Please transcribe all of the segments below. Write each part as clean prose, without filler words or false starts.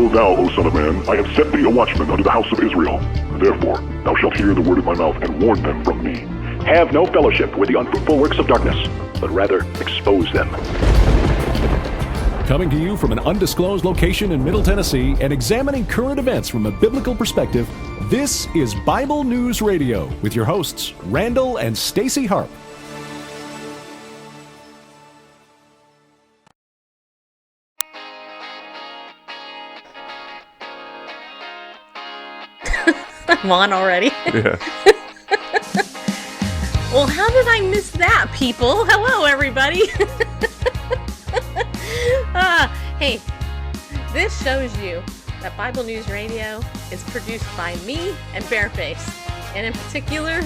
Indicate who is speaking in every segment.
Speaker 1: Behold now, O son of man, I have set thee a watchman unto the house of Israel. Therefore, thou shalt hear the word of my mouth, and warn them from me.
Speaker 2: Have no fellowship with the unfruitful works of darkness, but rather expose them.
Speaker 3: Coming to you from an undisclosed location in Middle Tennessee and examining current events from a biblical perspective, this is Bible News Radio with your hosts, Randall and Stacy Harp.
Speaker 4: I'm on already.
Speaker 5: Yeah.
Speaker 4: Well, how did I miss that, people? Hello, everybody. Hey, this shows you that Bible News Radio is produced by me and Bareface, and in particular,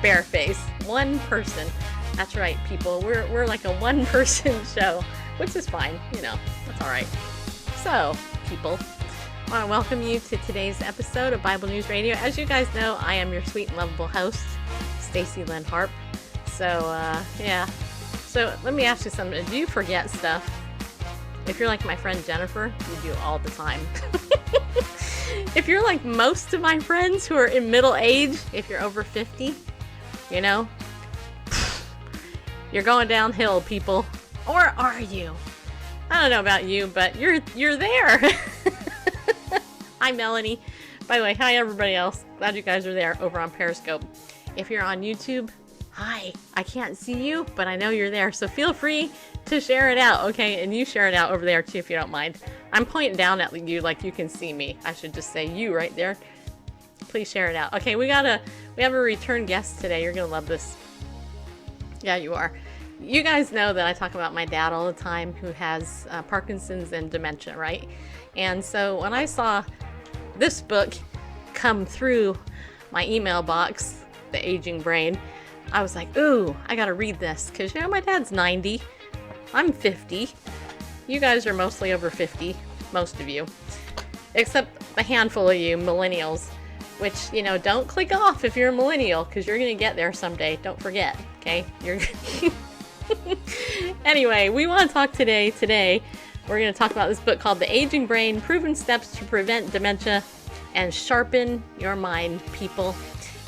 Speaker 4: Bareface, one person. That's right, people. We're like a one-person show, which is fine. You know, that's all right. So, people, I want to welcome you to today's episode of Bible News Radio. As you guys know, I am your sweet and lovable host, Stacy Lynn Harp. So, yeah. So, let me ask you something. Do you forget stuff? If you're like my friend Jennifer, you do all the time. If you're like most of my friends who are in middle age, if you're over 50, you know, you're going downhill, people. Or are you? I don't know about you, but you're there. Hi, Melanie. By the way, hi, everybody else. Glad you guys are there over on Periscope. If you're on YouTube, hi. I can't see you, but I know you're there. So feel free to share it out, okay? And you share it out over there, too, if you don't mind. I'm pointing down at you like you can see me. I should just say you right there. Please share it out. Okay, we have a return guest today. You're going to love this. Yeah, you are. You guys know that I talk about my dad all the time who has Parkinson's and dementia, right? And so when I saw this book come through my email box, The Aging Brain, I was like, ooh, I gotta read this. Because, you know, my dad's 90. I'm 50. You guys are mostly over 50. Most of you. Except a handful of you millennials. Which, you know, don't click off if you're a millennial. Because you're going to get there someday. Don't forget. Okay? Anyway, we want to talk today. We're going to talk about this book called The Aging Brain, Proven Steps to Prevent Dementia and Sharpen Your Mind, people.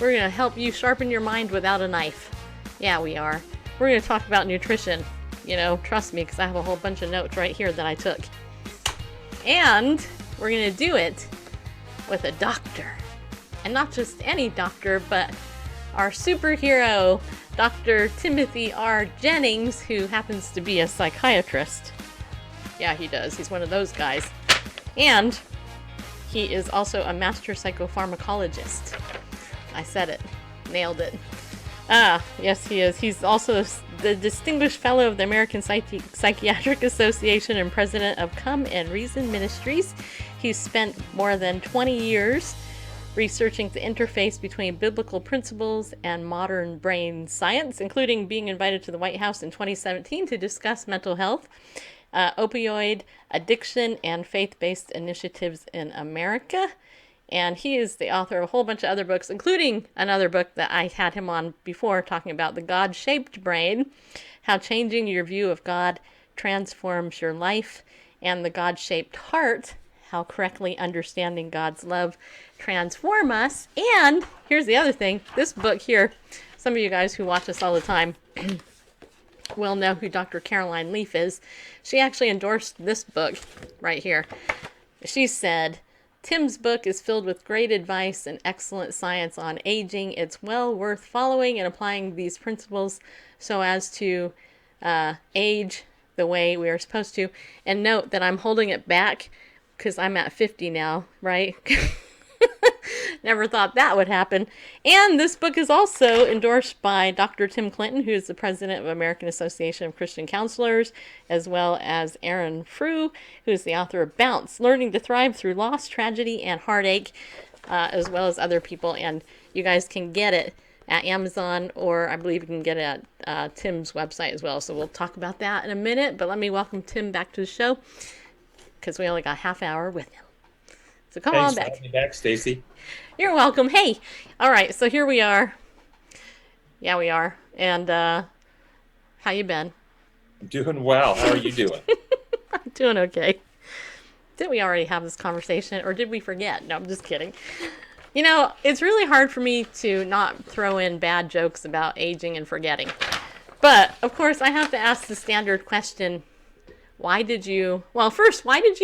Speaker 4: We're going to help you sharpen your mind without a knife. Yeah, we are. We're going to talk about nutrition. You know, trust me, because I have a whole bunch of notes right here that I took. And we're going to do it with a doctor. And not just any doctor, but our superhero, Dr. Timothy R. Jennings, who happens to be a psychiatrist. Yeah, he does. He's one of those guys. And he is also a master psychopharmacologist. I said it. Nailed it. Yes, he is. He's also the Distinguished Fellow of the American Psychiatric Association and President of Come and Reason Ministries. He's spent more than 20 years researching the interface between biblical principles and modern brain science, including being invited to the White House in 2017 to discuss mental health, opioid addiction, and faith-based initiatives in America. And he is the author of a whole bunch of other books, including another book that I had him on before, talking about the God-shaped brain, how changing your view of God transforms your life, and the God-shaped heart, how correctly understanding God's love transform us. And here's the other thing. This book here, some of you guys who watch us all the time will know who Dr. Caroline Leaf is. She actually endorsed this book right here. She said, Tim's book is filled with great advice and excellent science on aging. It's well worth following and applying these principles so as to age the way we are supposed to. And note that I'm holding it back because I'm at 50 now, right? Never thought that would happen. And this book is also endorsed by Dr. Tim Clinton, who is the president of American Association of Christian Counselors, as well as Aaron Frew, who is the author of Bounce, Learning to Thrive Through Loss, Tragedy, and Heartache, as well as other people. And you guys can get it at Amazon, or I believe you can get it at Tim's website as well. So we'll talk about that in a minute. But let me welcome Tim back to the show, because we only got half hour with him. So come on back.
Speaker 5: Thanks for having me back, Stacy.
Speaker 4: You're welcome. Hey, all right. So here we are. Yeah, we are. And how you been?
Speaker 5: I'm doing well. How are you doing?
Speaker 4: I'm doing okay. Did we already have this conversation, or did we forget? No, I'm just kidding. You know, it's really hard for me to not throw in bad jokes about aging and forgetting. But, of course, I have to ask the standard question, why did you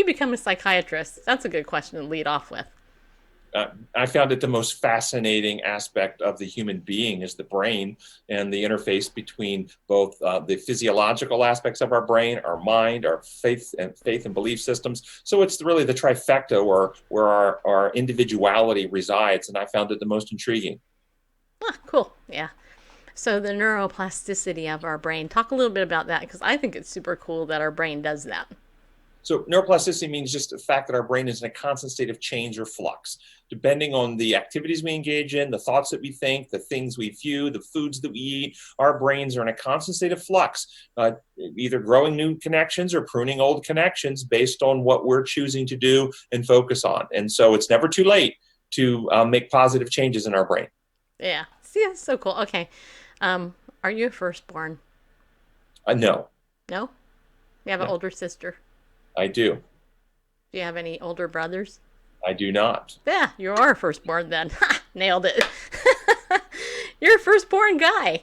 Speaker 4: become a psychiatrist? That's a good question to lead off with.
Speaker 5: I found it the most fascinating aspect of the human being is the brain and the interface between both the physiological aspects of our brain, our mind, our faith and belief systems. So it's really the trifecta where our individuality resides, and I found it the most intriguing.
Speaker 4: Ah, cool. Yeah. So the neuroplasticity of our brain. Talk a little bit about that, because I think it's super cool that our brain does that.
Speaker 5: So neuroplasticity means just the fact that our brain is in a constant state of change or flux. Depending on the activities we engage in, the thoughts that we think, the things we view, the foods that we eat, our brains are in a constant state of flux, either growing new connections or pruning old connections based on what we're choosing to do and focus on. And so it's never too late to make positive changes in our brain.
Speaker 4: Yeah. See, that's so cool. Okay. Are you a firstborn?
Speaker 5: No.
Speaker 4: No? You have an older sister?
Speaker 5: I do.
Speaker 4: Do you have any older brothers?
Speaker 5: I do not.
Speaker 4: Yeah, you are a firstborn then. Ha! Nailed it. You're a firstborn guy.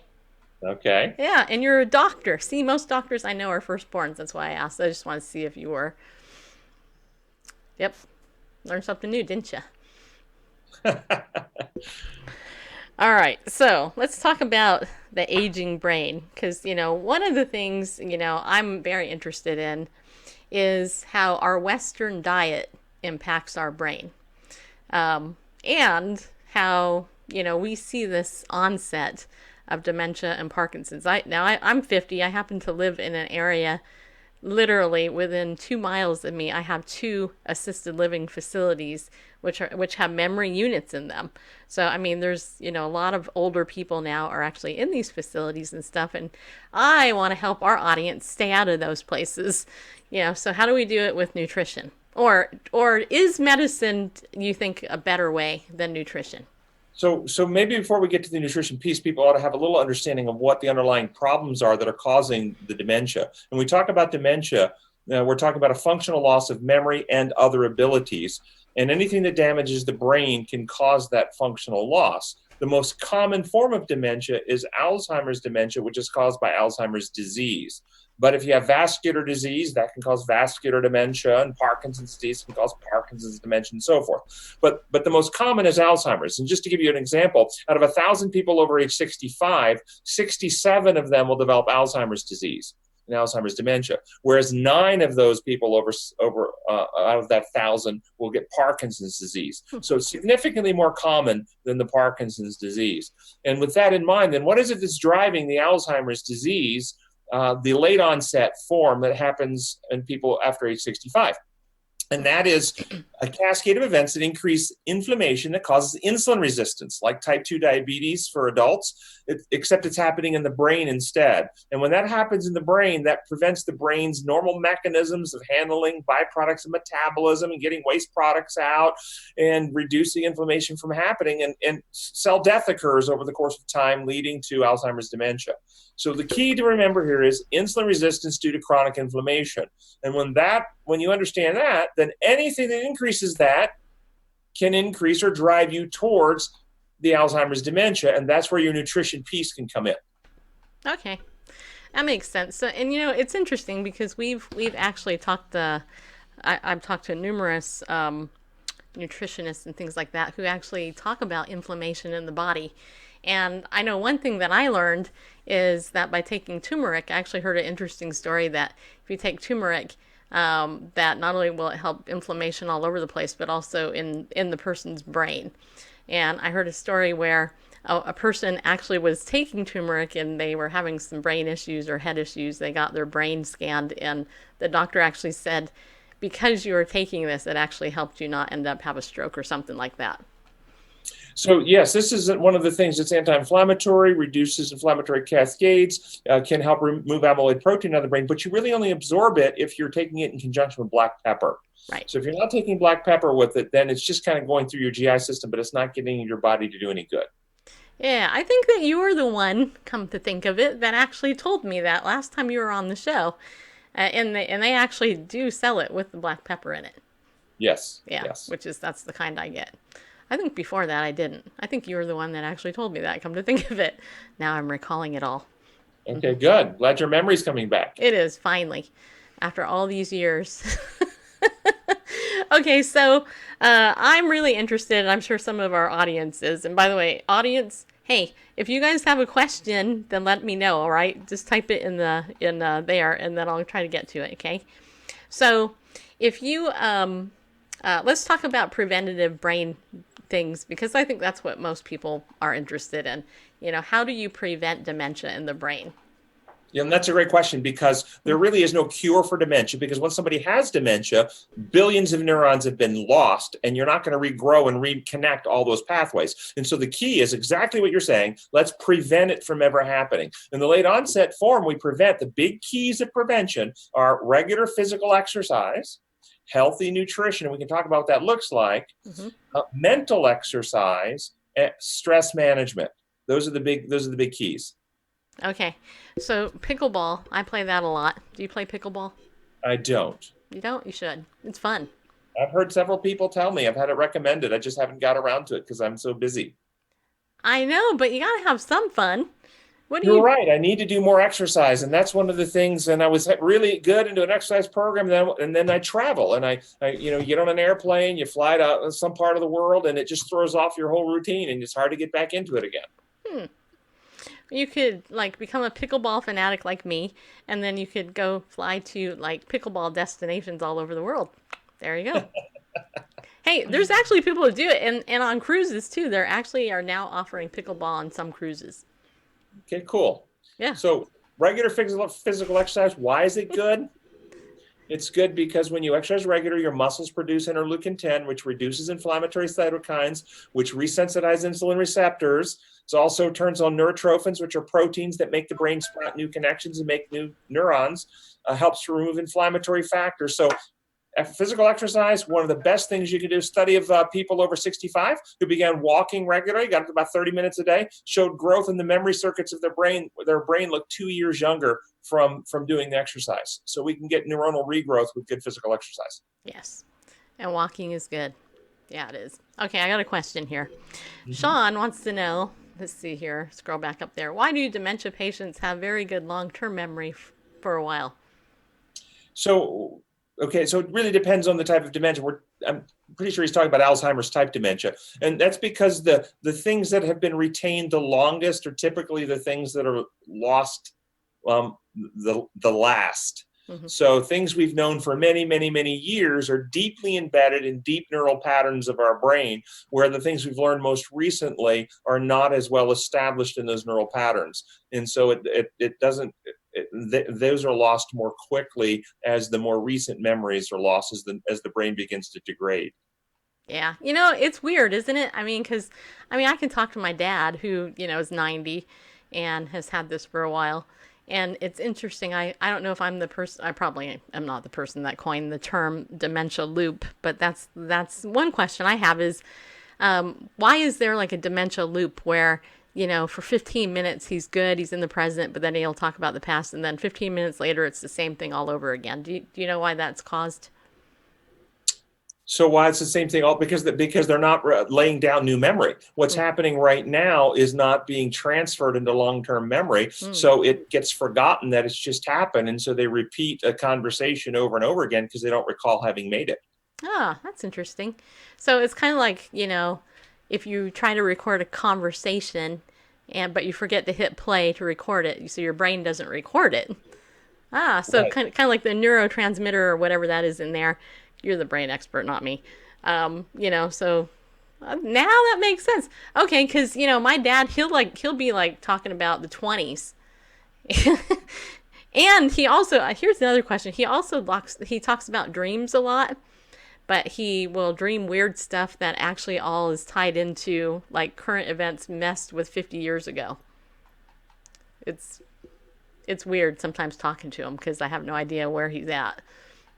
Speaker 5: Okay.
Speaker 4: Yeah, and you're a doctor. See, most doctors I know are firstborns. That's why I asked. I just want to see if you were. Yep. Learned something new, didn't you? All right, so let's talk about the aging brain. Because, one of the things, I'm very interested in is how our Western diet impacts our brain. And how, we see this onset of dementia and Parkinson's. I'm 50. I happen to live in an area literally within 2 miles of me. I have 2 assisted living facilities which have memory units in them. So, there's, a lot of older people now are actually in these facilities and stuff. And I want to help our audience stay out of those places. So how do we do it with nutrition? Or is medicine, you think, a better way than nutrition?
Speaker 5: So maybe before we get to the nutrition piece, people ought to have a little understanding of what the underlying problems are that are causing the dementia. When we talk about dementia, we're talking about a functional loss of memory and other abilities. And anything that damages the brain can cause that functional loss. The most common form of dementia is Alzheimer's dementia, which is caused by Alzheimer's disease. But if you have vascular disease, that can cause vascular dementia, and Parkinson's disease can cause Parkinson's dementia, and so forth. But the most common is Alzheimer's. And just to give you an example, out of 1,000 people over age 65, 67 of them will develop Alzheimer's disease and Alzheimer's dementia, whereas 9 of those people out of that 1,000 will get Parkinson's disease. So it's significantly more common than the Parkinson's disease. And with that in mind, then what is it that's driving the Alzheimer's disease? The late onset form that happens in people after age 65. And that is a cascade of events that increase inflammation that causes insulin resistance, like type 2 diabetes for adults, except it's happening in the brain instead. And when that happens in the brain, that prevents the brain's normal mechanisms of handling byproducts of metabolism and getting waste products out and reducing inflammation from happening. And cell death occurs over the course of time, leading to Alzheimer's dementia. So the key to remember here is insulin resistance due to chronic inflammation. And when you understand that, then anything that increases that can increase or drive you towards the Alzheimer's dementia. And that's where your nutrition piece can come in.
Speaker 4: Okay. That makes sense. So, and it's interesting because we've actually talked I've talked to numerous nutritionists and things like that who actually talk about inflammation in the body. And I know one thing that I learned is that by taking turmeric, I actually heard an interesting story that if you take turmeric, that not only will it help inflammation all over the place, but also in the person's brain. And I heard a story where a person actually was taking turmeric and they were having some brain issues or head issues. They got their brain scanned and the doctor actually said, because you were taking this, it actually helped you not end up have a stroke or something like that.
Speaker 5: So yes, this is one of the things that's anti-inflammatory, reduces inflammatory cascades, can help remove amyloid protein out of the brain, but you really only absorb it if you're taking it in conjunction with black pepper.
Speaker 4: Right.
Speaker 5: So if you're not taking black pepper with it, then it's just kind of going through your GI system, but it's not getting your body to do any good.
Speaker 4: Yeah, I think that you were the one, come to think of it, that actually told me that last time you were on the show. And they actually do sell it with the black pepper in it.
Speaker 5: Yes.
Speaker 4: Yeah,
Speaker 5: Yes.
Speaker 4: that's the kind I get. I think before that I didn't. I think you were the one that actually told me that, come to think of it. Now I'm recalling it all.
Speaker 5: Okay, good. Glad your memory's coming back.
Speaker 4: It is, finally, after all these years. Okay, so I'm really interested, and I'm sure some of our audience is. And by the way, audience, hey, if you guys have a question, then let me know, all right? Just type it in there, and then I'll try to get to it, okay? So if you, let's talk about preventative brain things, because I think that's what most people are interested in. How do you prevent dementia in the brain?
Speaker 5: Yeah, and that's a great question, because there really is no cure for dementia, because when somebody has dementia, billions of neurons have been lost, and you're not going to regrow and reconnect all those pathways. And so the key is exactly what you're saying. Let's prevent it from ever happening. In the late onset form, we prevent. The big keys of prevention are regular physical exercise, healthy nutrition, and we can talk about what that looks like, mental exercise, and stress management. Those are the big keys.
Speaker 4: Okay, so pickleball, I play that a lot. Do you play pickleball?
Speaker 5: I don't.
Speaker 4: You don't? You should. It's fun.
Speaker 5: I've heard several people tell me. I've had it recommended. I just haven't got around to it because I'm so busy.
Speaker 4: I know, but you gotta have some fun. What do
Speaker 5: You're
Speaker 4: you?
Speaker 5: right. I need to do more exercise, and that's one of the things. And I was really good into an exercise program, and then I travel, and I you get on an airplane, you fly to some part of the world, and it just throws off your whole routine, and it's hard to get back into it again.
Speaker 4: You could become a pickleball fanatic like me, and then you could go fly to pickleball destinations all over the world. There you go. Hey, there's actually people who do it, and on cruises too. There actually are now offering pickleball on some cruises.
Speaker 5: Okay, cool.
Speaker 4: Yeah.
Speaker 5: So regular physical exercise, why is it good? It's good because when you exercise regular, your muscles produce interleukin-10, which reduces inflammatory cytokines, which resensitize insulin receptors. It also turns on neurotrophins, which are proteins that make the brain sprout new connections and make new neurons, helps to remove inflammatory factors. So physical exercise, one of the best things you can do. Study of people over 65 who began walking regularly, got up to about 30 minutes a day, showed growth in the memory circuits of their brain. Their brain looked 2 years younger from doing the exercise. So we can get neuronal regrowth with good physical exercise.
Speaker 4: Yes, and walking is good. Yeah, it is. Okay, I got a question here. Sean wants to know, let's see here, scroll back up there. Why do dementia patients have very good long-term memory for a while?
Speaker 5: So it really depends on the type of dementia. I'm pretty sure he's talking about Alzheimer's type dementia. And that's because the things that have been retained the longest are typically the things that are lost the last. So things we've known for many, many, many years are deeply embedded in deep neural patterns of our brain, where the things we've learned most recently are not as well established in those neural patterns. And so it doesn't, those are lost more quickly as the more recent memories are lost as the brain begins to degrade.
Speaker 4: Yeah, it's weird, isn't it? Because I can talk to my dad who is 90 and has had this for a while. And it's interesting. I don't know if I'm the person. I probably am not the person that coined the term dementia loop. But that's one question I have is, why is there a dementia loop where for 15 minutes he's good, he's in the present, but then he'll talk about the past, and then 15 minutes later it's the same thing all over again? Do you know why that's caused?
Speaker 5: So why it's the same thing? Because they're not laying down new memory. What's happening right now is not being transferred into long-term memory. So it gets forgotten that it's just happened. And so they repeat a conversation over and over again because they don't recall having made it.
Speaker 4: Ah, that's interesting. So it's kind of like, if you try to record a conversation but you forget to hit play to record it, so your brain doesn't record it. Ah, so
Speaker 5: Right.
Speaker 4: kind of like the neurotransmitter or whatever that is in there. You're the brain expert, not me. So now that makes sense. Okay, because my dad, he'll be talking about the 20s, and he also here's another question. He talks about dreams a lot, but he will dream weird stuff that actually all is tied into current events messed with 50 years ago. It's weird sometimes talking to him because I have no idea where he's at.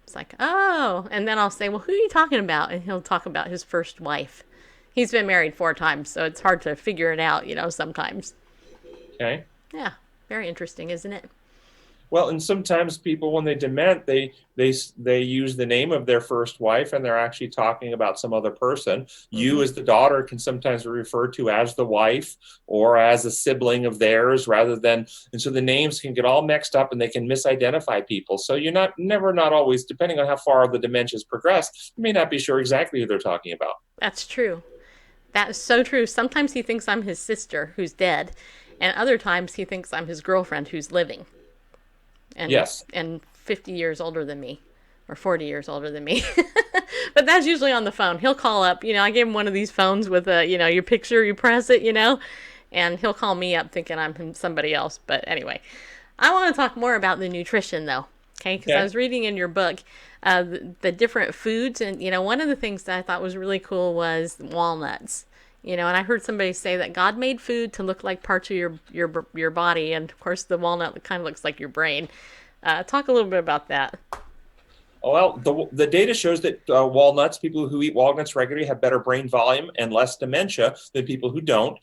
Speaker 4: It's oh, and then I'll say, well, who are you talking about? And he'll talk about his first wife. He's been married 4 times, so it's hard to figure it out, sometimes.
Speaker 5: Okay.
Speaker 4: Yeah, very interesting, isn't it?
Speaker 5: Well, and sometimes people, when they dement, they use the name of their first wife, and they're actually talking about some other person. You, as the daughter, can sometimes be referred to as the wife or as a sibling of theirs, rather than, and so the names can get all mixed up, and they can misidentify people. So you're not always, depending on how far the dementia's progressed, you may not be sure exactly who they're talking about.
Speaker 4: That's true. That is so true. Sometimes he thinks I'm his sister who's dead, and other times he thinks I'm his girlfriend who's living.
Speaker 5: Yes.
Speaker 4: And 50 years older than me, or 40 years older than me. But that's usually on the phone. He'll call up. I gave him one of these phones with your picture, you press it, and he'll call me up thinking I'm somebody else. But anyway, I want to talk more about the nutrition, though. Okay, because I was reading in your book the different foods, and one of the things that I thought was really cool was walnuts. And I heard somebody say that God made food to look like parts of your body, and of course the walnut kind of looks like your brain. Talk a little bit about that.
Speaker 5: Well, the data shows that walnuts, people who eat walnuts regularly have better brain volume and less dementia than people who don't.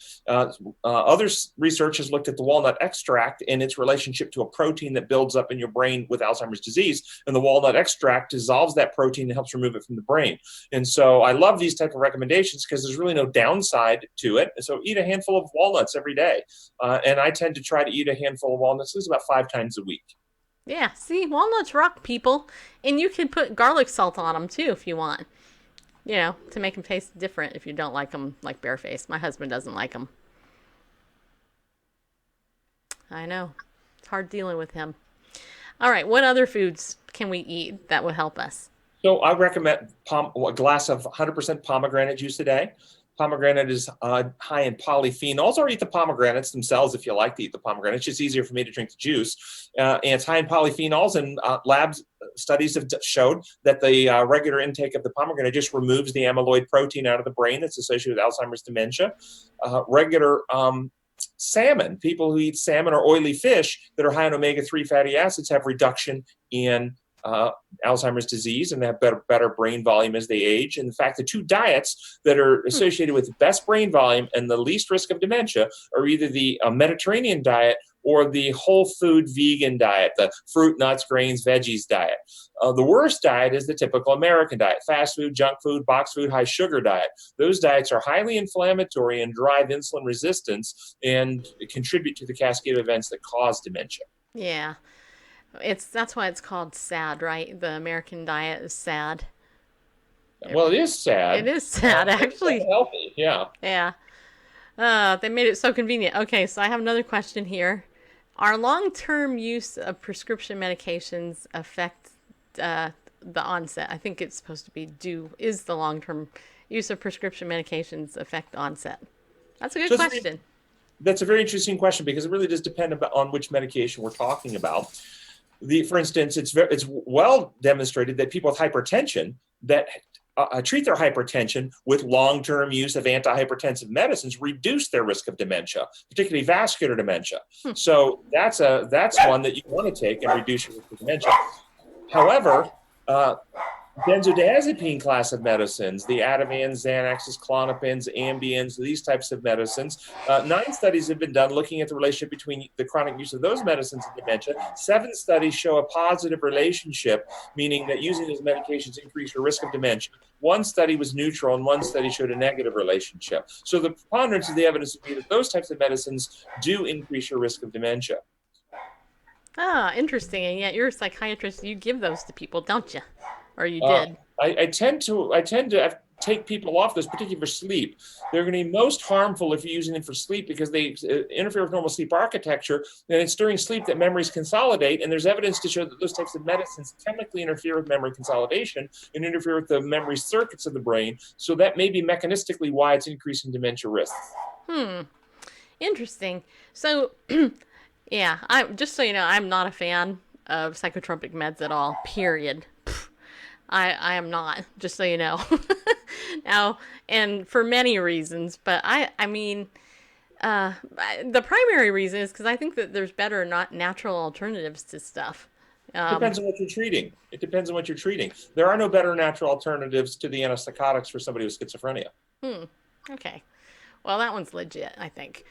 Speaker 5: Other research has looked at the walnut extract and its relationship to a protein that builds up in your brain with Alzheimer's disease. And the walnut extract dissolves that protein and helps remove it from the brain. And so I love these type of recommendations because there's really no downside to it. And so eat a handful of walnuts every day. And I tend to try to eat a handful of walnuts at least about 5 times a week.
Speaker 4: Yeah, see, walnuts rock, people. And you can put garlic salt on them, too, if you want. To make them taste different if you don't like them like barefaced. My husband doesn't like them. I know. It's hard dealing with him. All right, what other foods can we eat that would help us?
Speaker 5: So I recommend a glass of 100% pomegranate juice a day. Pomegranate is high in polyphenols, or eat the pomegranates themselves if you like to eat the pomegranate. It's just easier for me to drink the juice. And it's high in polyphenols, and labs studies have showed that the regular intake of the pomegranate just removes the amyloid protein out of the brain that's associated with Alzheimer's dementia. Regular salmon, people who eat salmon or oily fish that are high in omega-3 fatty acids have reduction in Alzheimer's disease and have better brain volume as they age. And in fact, the 2 diets that are associated with the best brain volume and the least risk of dementia are either the Mediterranean diet or the whole food vegan diet, the fruit, nuts, grains, veggies diet. The worst diet is the typical American diet, fast food, junk food, box food, high sugar diet. Those diets are highly inflammatory and drive insulin resistance and contribute to the cascade of events that cause dementia.
Speaker 4: Yeah. That's why it's called SAD, right? The American diet is SAD.
Speaker 5: Well, it is sad.
Speaker 4: It is sad, actually.
Speaker 5: It's healthy, yeah.
Speaker 4: Yeah. They made it so convenient. Okay, so I have another question here. Are long-term use of prescription medications affect the onset? I think it's supposed to be is the long-term use of prescription medications affect the onset? That's a good question.
Speaker 5: That's a very interesting question because it really does depend on which medication we're talking about. For instance, it's well demonstrated that people with hypertension that treat their hypertension with long-term use of antihypertensive medicines reduce their risk of dementia, particularly vascular dementia. So that's one that you want to take and reduce your risk of dementia. However, benzodiazepine class of medicines, the Ativans, Xanaxes, Klonopins, Ambiens, these types of medicines. 9 studies have been done looking at the relationship between the chronic use of those medicines and dementia. 7 studies show a positive relationship, meaning that using those medications increase your risk of dementia. 1 study was neutral and 1 study showed a negative relationship. So the preponderance of the evidence would be that those types of medicines do increase your risk of dementia.
Speaker 4: Ah, interesting. And yet you're a psychiatrist. You give those to people, don't you? Or you did?
Speaker 5: I tend to take people off those, particularly for sleep. They're going to be most harmful if you're using them for sleep because they interfere with normal sleep architecture. And it's during sleep that memories consolidate. And there's evidence to show that those types of medicines chemically interfere with memory consolidation and interfere with the memory circuits of the brain. So that may be mechanistically why it's increasing dementia risks.
Speaker 4: Interesting. So, yeah, just so you know, I'm not a fan of psychotropic meds at all, period. I am not, just so you know. Now, and for many reasons, but I mean, the primary reason is because I think that there's better not natural alternatives to stuff.
Speaker 5: Depends on what you're treating. It depends on what you're treating. There are no better natural alternatives to the antipsychotics for somebody with schizophrenia.
Speaker 4: Okay. Well, that one's legit, I think.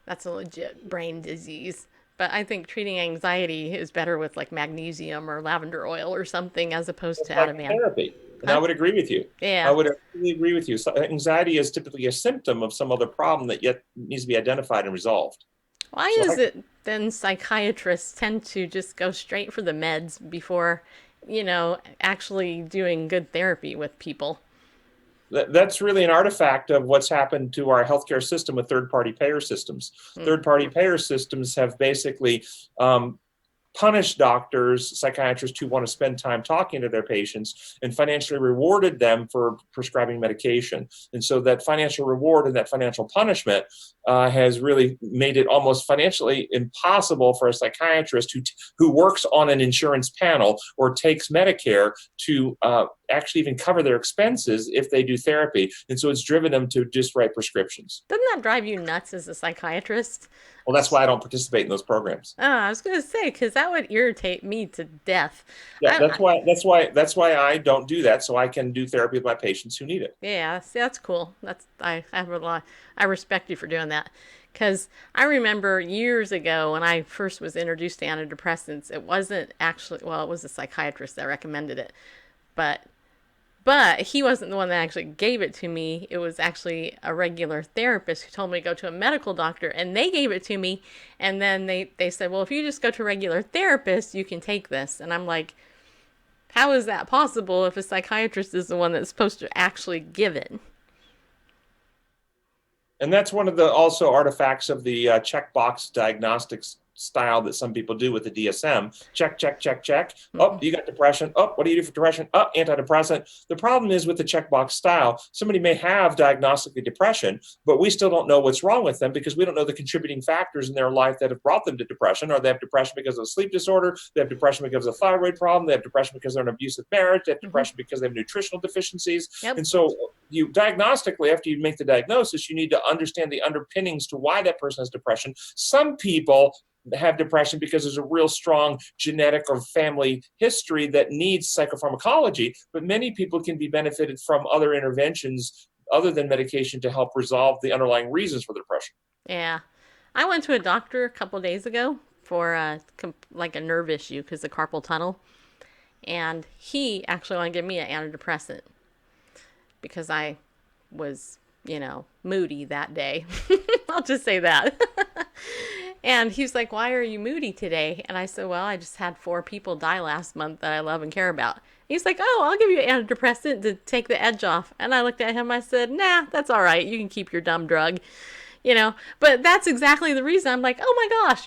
Speaker 4: That's a legit brain disease. But I think treating anxiety is better with like magnesium or lavender oil or something as opposed to Ativan.
Speaker 5: Therapy. And
Speaker 4: Huh?
Speaker 5: I would agree with you.
Speaker 4: Yeah.
Speaker 5: I would absolutely agree with you. So anxiety is typically a symptom of some other problem that yet needs to be identified and resolved.
Speaker 4: Why
Speaker 5: So
Speaker 4: is it then psychiatrists tend to just go straight for the meds before, actually doing good therapy with people?
Speaker 5: that's really an artifact of what's happened to our healthcare system with third-party payer systems. Third-party payer systems have basically punished doctors, psychiatrists who want to spend time talking to their patients and financially rewarded them for prescribing medication. And so that financial reward and that financial punishment has really made it almost financially impossible for a psychiatrist who works on an insurance panel or takes Medicare to actually even cover their expenses if they do therapy. And so it's driven them to just write prescriptions.
Speaker 4: Doesn't that drive you nuts as a psychiatrist?
Speaker 5: Well, that's why I don't participate in those programs.
Speaker 4: Oh, I was going to say, because that would irritate me to death.
Speaker 5: Yeah, that's why I don't do that, so I can do therapy with my patients who need it.
Speaker 4: Yeah, see, that's cool. I respect you for doing that. Because I remember years ago when I first was introduced to antidepressants, it wasn't actually, well, it was a psychiatrist that recommended it. But he wasn't the one that actually gave it to me. It was actually a regular therapist who told me to go to a medical doctor, and they gave it to me. And then they said, well, if you just go to a regular therapist, you can take this. And I'm like, how is that possible if a psychiatrist is the one that's supposed to actually give it?
Speaker 5: And that's one of the also artifacts of the checkbox diagnostics style that some people do with the DSM. Check, check, check, check. Oh, you got depression. Oh, what do you do for depression? Oh, antidepressant. The problem is with the checkbox style, somebody may have diagnostically depression, but we still don't know what's wrong with them because we don't know the contributing factors in their life that have brought them to depression. Or they have depression because of a sleep disorder. They have depression because of a thyroid problem. They have depression because they're in an abusive marriage. They have depression because they have nutritional deficiencies.
Speaker 4: Yep.
Speaker 5: And so you diagnostically, after you make the diagnosis, you need to understand the underpinnings to why that person has depression. Some people have depression because there's a real strong genetic or family history that needs psychopharmacology, but many people can be benefited from other interventions other than medication to help resolve the underlying reasons for the depression.
Speaker 4: Yeah. I went to a doctor a couple of days ago for like a nerve issue because of carpal tunnel, and he actually wanted to give me an antidepressant because I was, moody that day. I'll just say that. And he's like, why are you moody today? And I said, well, I just had 4 people die last month that I love and care about. He's like, oh, I'll give you an antidepressant to take the edge off. And I looked at him, I said, nah, that's all right. You can keep your dumb drug. But that's exactly the reason. I'm like, oh my gosh,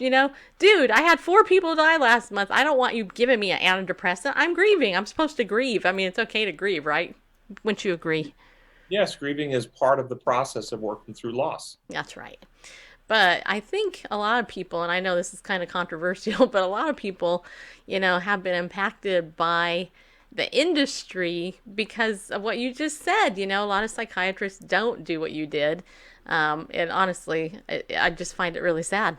Speaker 4: dude, I had 4 people die last month. I don't want you giving me an antidepressant. I'm grieving. I'm supposed to grieve. I mean, it's okay to grieve, right? Wouldn't you agree?
Speaker 5: Yes, grieving is part of the process of working through loss.
Speaker 4: That's right. But I think a lot of people, and I know this is kind of controversial, but a lot of people, have been impacted by the industry because of what you just said. A lot of psychiatrists don't do what you did. And honestly, I just find it really sad,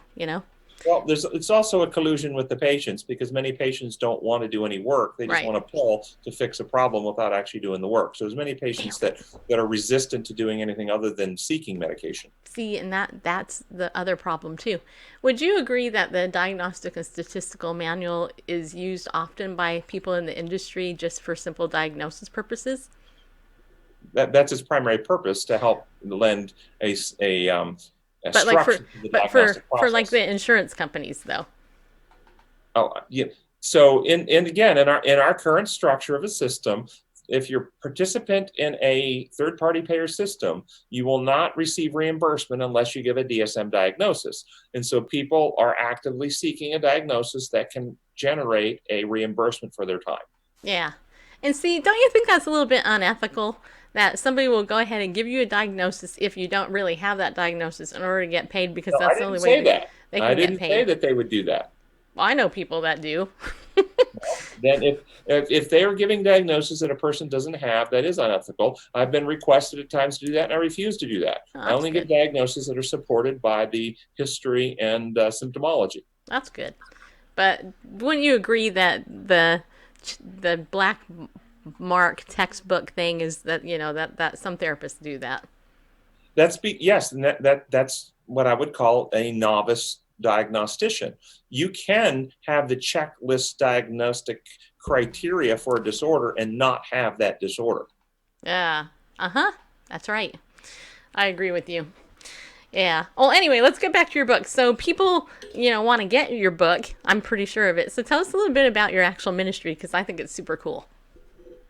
Speaker 5: Well, it's also a collusion with the patients because many patients don't want to do any work. They just
Speaker 4: Right.
Speaker 5: want a pill to fix a problem without actually doing the work. So there's many patients that are resistant to doing anything other than seeking medication.
Speaker 4: See, and that's the other problem too. Would you agree that the Diagnostic and Statistical Manual is used often by people in the industry just for simple diagnosis purposes?
Speaker 5: That's its primary purpose, to help lend a
Speaker 4: But like
Speaker 5: structure to the
Speaker 4: for
Speaker 5: diagnostic
Speaker 4: for like
Speaker 5: process.
Speaker 4: the insurance companies though.
Speaker 5: Oh, yeah. So again, in our current structure of a system, if you're a participant in a third-party payer system, you will not receive reimbursement unless you give a DSM diagnosis. And so people are actively seeking a diagnosis that can generate a reimbursement for their time.
Speaker 4: Yeah. And see, don't you think that's a little bit unethical? That somebody will go ahead and give you a diagnosis if you don't really have that diagnosis in order to get paid because
Speaker 5: No,
Speaker 4: that's the only way they
Speaker 5: I
Speaker 4: can
Speaker 5: didn't
Speaker 4: get
Speaker 5: say
Speaker 4: paid.
Speaker 5: that they would do that.
Speaker 4: Well, I know people that do.
Speaker 5: Then if they are giving diagnosis that a person doesn't have, that is unethical. I've been requested at times to do that, and I refuse to do that.
Speaker 4: Oh,
Speaker 5: I only
Speaker 4: that's
Speaker 5: give diagnoses that are supported by the history and symptomology.
Speaker 4: That's good. But wouldn't you agree that the black mark textbook thing is that, that some therapists do that?
Speaker 5: Yes, and that's what I would call a novice diagnostician. You can have the checklist diagnostic criteria for a disorder and not have that disorder.
Speaker 4: Yeah. Uh-huh. That's right. I agree with you. Yeah. Well, anyway, let's get back to your book. So people, want to get your book. I'm pretty sure of it. So tell us a little bit about your actual ministry, because I think it's super cool.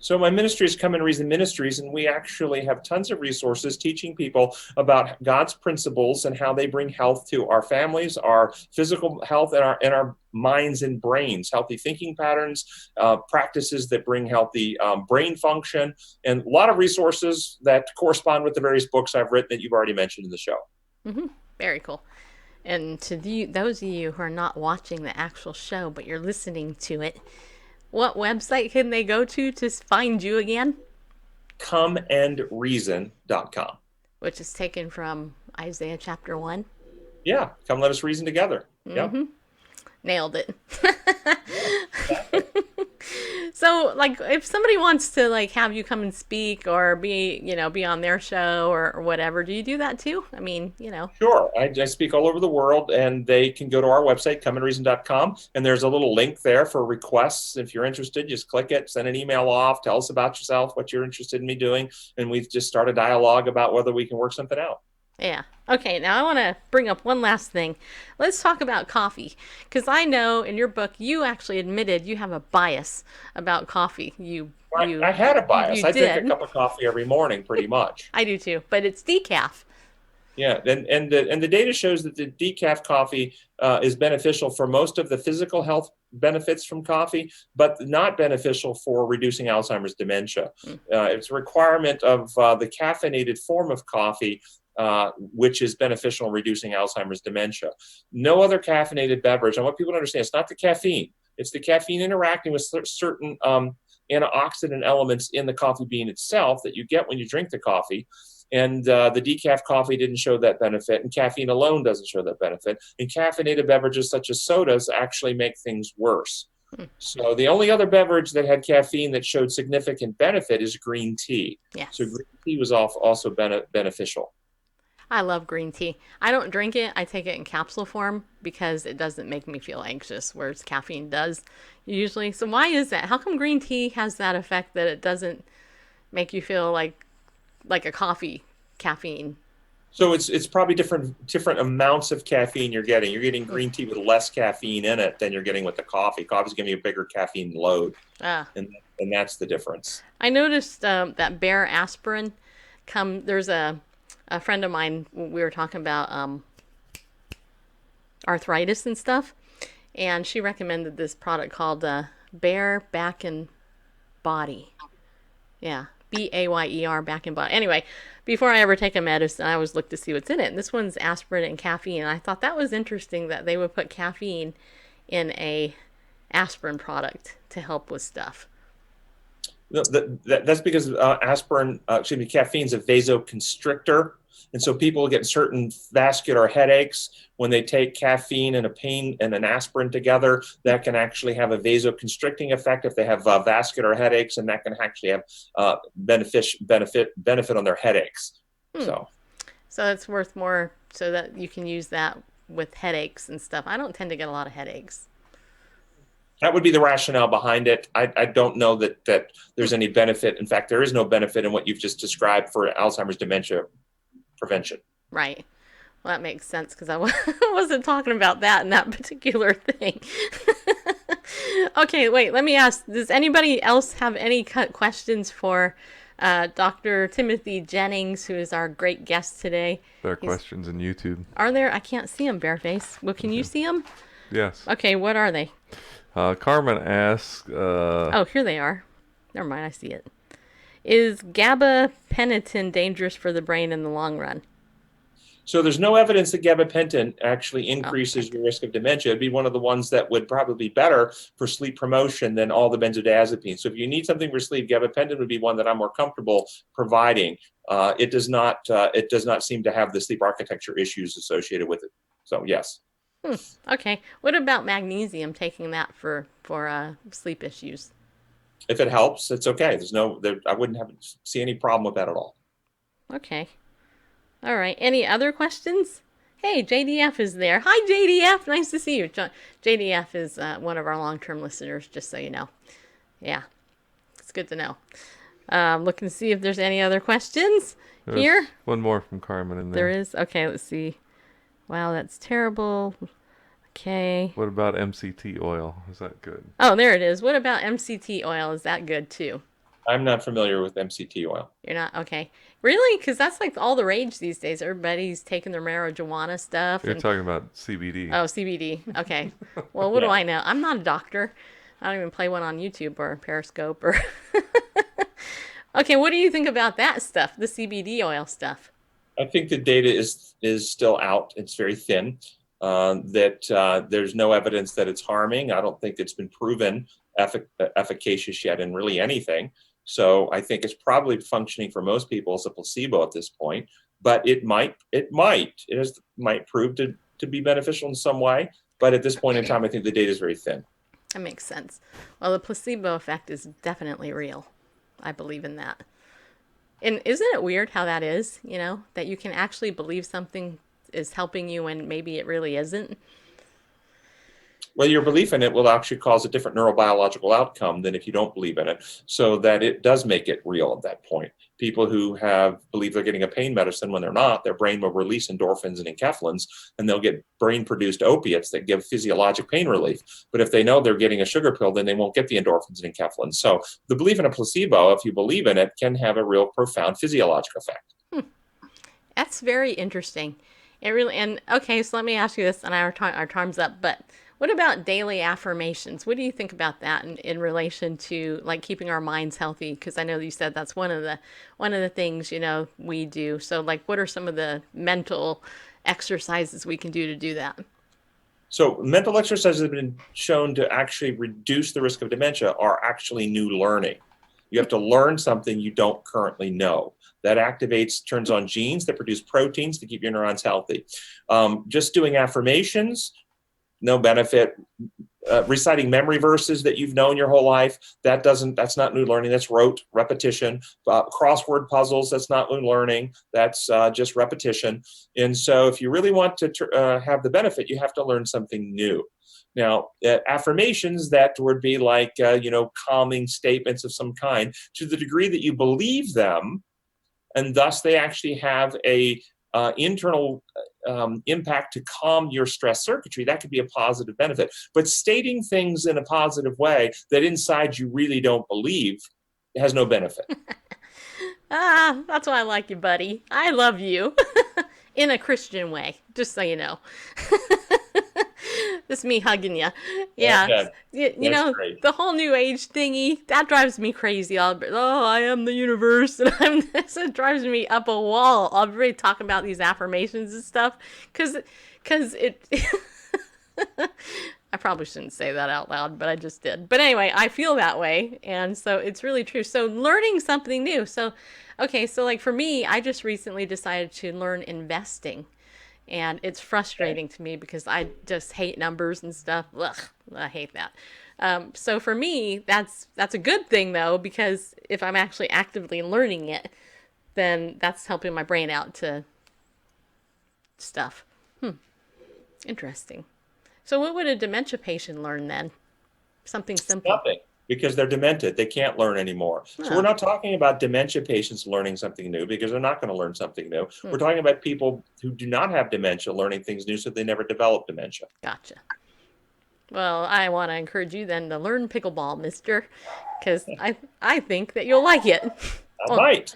Speaker 5: So my ministry is Come and Reason Ministries, and we actually have tons of resources teaching people about God's principles and how they bring health to our families, our physical health, and our minds and brains, healthy thinking patterns, practices that bring healthy brain function, and a lot of resources that correspond with the various books I've written that you've already mentioned in the show.
Speaker 4: Mm-hmm. Very cool. And to those of you who are not watching the actual show, but you're listening to it, what website can they go to find you again?
Speaker 5: comeandreason.com.
Speaker 4: Which is taken from Isaiah chapter 1.
Speaker 5: Yeah, come let us reason together.
Speaker 4: Mm-hmm.
Speaker 5: Yep.
Speaker 4: Nailed it. So, if somebody wants to, have you come and speak or be on their show or whatever, do you do that too? I mean,
Speaker 5: Sure. I speak all over the world, and they can go to our website, comeandreason.com, and there's a little link there for requests. If you're interested, just click it, send an email off, tell us about yourself, what you're interested in me doing, and we just start a dialogue about whether we can work something out.
Speaker 4: Yeah. Okay, now I want to bring up one last thing. Let's talk about coffee, because I know in your book you actually admitted you have a bias about coffee.
Speaker 5: I had a bias. I drink
Speaker 4: did.
Speaker 5: a cup of coffee every morning, pretty much.
Speaker 4: I do too, but it's decaf.
Speaker 5: Yeah, and the data shows that the decaf coffee is beneficial for most of the physical health benefits from coffee, but not beneficial for reducing Alzheimer's dementia. It's a requirement of the caffeinated form of coffee, which is beneficial in reducing Alzheimer's dementia. No other caffeinated beverage. I want people to understand it's not the caffeine. It's the caffeine interacting with certain antioxidant elements in the coffee bean itself that you get when you drink the coffee. And the decaf coffee didn't show that benefit, and caffeine alone doesn't show that benefit. And caffeinated beverages such as sodas actually make things worse. So the only other beverage that had caffeine that showed significant benefit is green tea.
Speaker 4: Yes.
Speaker 5: So green tea was also beneficial.
Speaker 4: I love green tea. I don't drink it. I take it in capsule form because it doesn't make me feel anxious, whereas caffeine does usually. So why is that? How come green tea has that effect that it doesn't make you feel like a coffee caffeine?
Speaker 5: So it's probably different amounts of caffeine you're getting. You're getting green tea with less caffeine in it than you're getting with the coffee. Coffee's giving you a bigger caffeine load, and that's the difference. I
Speaker 4: noticed that Bear aspirin. There's a friend of mine. We were talking about arthritis and stuff, and she recommended this product called Bear Back and Body. Yeah. Bayer, back and body. Anyway, before I ever take a medicine, I always look to see what's in it. And this one's aspirin and caffeine. And I thought that was interesting that they would put caffeine in a aspirin product to help with stuff.
Speaker 5: No, that's because caffeine's a vasoconstrictor. And so people get certain vascular headaches when they take caffeine and an aspirin together. That can actually have a vasoconstricting effect if they have vascular headaches, and that can actually have benefit on their headaches. So
Speaker 4: it's worth more so that you can use that with headaches and stuff. I don't tend to get a lot of headaches.
Speaker 5: That would be the rationale behind it. I don't know that there's any benefit. In fact, there is no benefit in what you've just described for Alzheimer's dementia prevention.
Speaker 4: Right. Well, that makes sense because I wasn't talking about that in that particular thing. Okay, wait, let me ask, does anybody else have any questions for Dr. Timothy Jennings, who is our great guest today?
Speaker 6: There are questions in YouTube.
Speaker 4: Are there? I can't see them, Bareface. Well, can you see them?
Speaker 6: Yes.
Speaker 4: Okay, what are they?
Speaker 6: Carmen asks...
Speaker 4: oh, here they are. Never mind, I see it. Is gabapentin dangerous for the brain in the long run?
Speaker 5: So there's no evidence that gabapentin actually increases your risk of dementia. It'd be one of the ones that would probably be better for sleep promotion than all the benzodiazepines. So if you need something for sleep, gabapentin would be one that I'm more comfortable providing. It does not seem to have the sleep architecture issues associated with it. So yes.
Speaker 4: Okay. What about magnesium? Taking that for sleep issues?
Speaker 5: If it helps, it's okay. I wouldn't see any problem with that at all.
Speaker 4: Okay. All right. Any other questions? Hey, JDF is there. Hi, JDF. Nice to see you. JDF is one of our long-term listeners, just so you know. Yeah, it's good to know. Looking to see if there's any other questions here.
Speaker 6: One more from Carmen in there.
Speaker 4: There is? Okay, let's see. Wow, that's terrible. Okay.
Speaker 6: What about MCT oil? Is that good?
Speaker 4: Oh, there it is. What about MCT oil? Is that good too?
Speaker 5: I'm not familiar with MCT oil.
Speaker 4: You're not? Okay. Really? Because that's like all the rage these days. Everybody's taking their marijuana stuff.
Speaker 6: You're talking about CBD.
Speaker 4: Oh, CBD. Okay. Well, what do I know? I'm not a doctor. I don't even play one on YouTube or Periscope or... Okay, what do you think about that stuff, the CBD oil stuff?
Speaker 5: I think the data is still out. It's very thin. There's no evidence that it's harming. I don't think it's been proven efficacious yet in really anything. So I think it's probably functioning for most people as a placebo at this point. But it might prove to be beneficial in some way. But at this point in time, I think the data is very thin.
Speaker 4: That makes sense. Well, the placebo effect is definitely real. I believe in that. And isn't it weird how that is, that you can actually believe something is helping you when maybe it really isn't?
Speaker 5: Well, your belief in it will actually cause a different neurobiological outcome than if you don't believe in it, so that it does make it real at that point. People who believe they're getting a pain medicine when they're not, their brain will release endorphins and enkephalins, and they'll get brain-produced opiates that give physiologic pain relief. But if they know they're getting a sugar pill, then they won't get the endorphins and enkephalins. So the belief in a placebo, if you believe in it, can have a real profound physiologic effect.
Speaker 4: That's very interesting. It really, and okay, so let me ask you this, and our time's up, but what about daily affirmations? What do you think about that in relation to like keeping our minds healthy? Because I know you said that's one of the things we do. So like, what are some of the mental exercises we can do that?
Speaker 5: So mental exercises have been shown to actually reduce the risk of dementia are actually new learning. You have to learn something you don't currently know. That turns on genes that produce proteins to keep your neurons healthy. Just doing affirmations, no benefit. Reciting memory verses that you've known your whole life, that's not new learning. That's rote repetition. Crossword puzzles, that's not new learning. That's just repetition. And so if you really want to have the benefit, you have to learn something new. Now, affirmations, that would be like, calming statements of some kind, to the degree that you believe them, and thus they actually have a internal impact to calm your stress circuitry. That could be a positive benefit. But stating things in a positive way that inside you really don't believe has no benefit.
Speaker 4: That's why I like you, buddy. I love you. In a Christian way, just so you know. This is me hugging you. Yeah.
Speaker 5: Great.
Speaker 4: The whole new age thingy, that drives me crazy. I am the universe. And it drives me up a wall. I'll really talk about these affirmations and stuff. Because it... I probably shouldn't say that out loud, but I just did. But anyway, I feel that way. And so it's really true. So learning something new. So, okay, so like for me, I just recently decided to learn investing. And it's frustrating to me because I just hate numbers and stuff. Ugh, I hate that. So for me, that's a good thing, though, because if I'm actually actively learning it, then that's helping my brain out to stuff. Interesting. So what would a dementia patient learn then? Something simple.
Speaker 5: Nothing, because they're demented. They can't learn anymore. So we're not talking about dementia patients learning something new, because they're not going to learn something new. We're talking about people who do not have dementia learning things new so they never develop dementia.
Speaker 4: Gotcha. Well, I want to encourage you then to learn pickleball, mister, because I think that you'll like it.
Speaker 5: I might.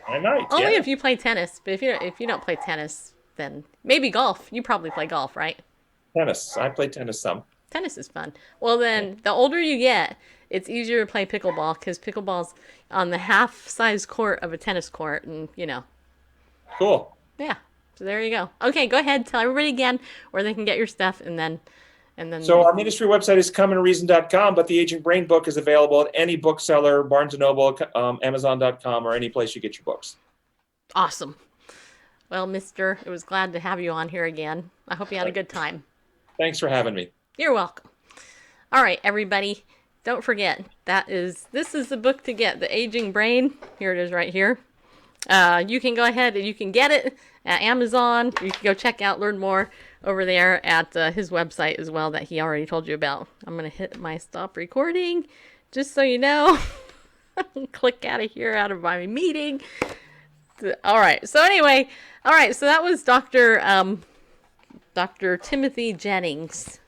Speaker 4: Only if you play tennis. But if you don't play tennis, then maybe golf. You probably play golf, right?
Speaker 5: Tennis. I play tennis some.
Speaker 4: Tennis is fun. Well, then the older you get, it's easier to play pickleball because pickleball's on the half-size court of a tennis court, and
Speaker 5: Cool.
Speaker 4: Yeah. So there you go. Okay, go ahead. Tell everybody again where they can get your stuff, and then.
Speaker 5: So our ministry website is comeandreason.com, but the Aging Brain book is available at any bookseller, Barnes & Noble, Amazon.com, or any place you get your books.
Speaker 4: Awesome. Well, mister, it was glad to have you on here again. I hope you had a good time.
Speaker 5: Thanks for having me.
Speaker 4: You're welcome. All right, everybody. Don't forget, this is the book to get, The Aging Brain. Here it is right here. You can go ahead and you can get it at Amazon. You can go check out, learn more. over there at his website as well that he already told you about. I'm going to hit my stop recording just so you know. Click out of here, out of my meeting. All right. So anyway, so that was Dr. Timothy Jennings.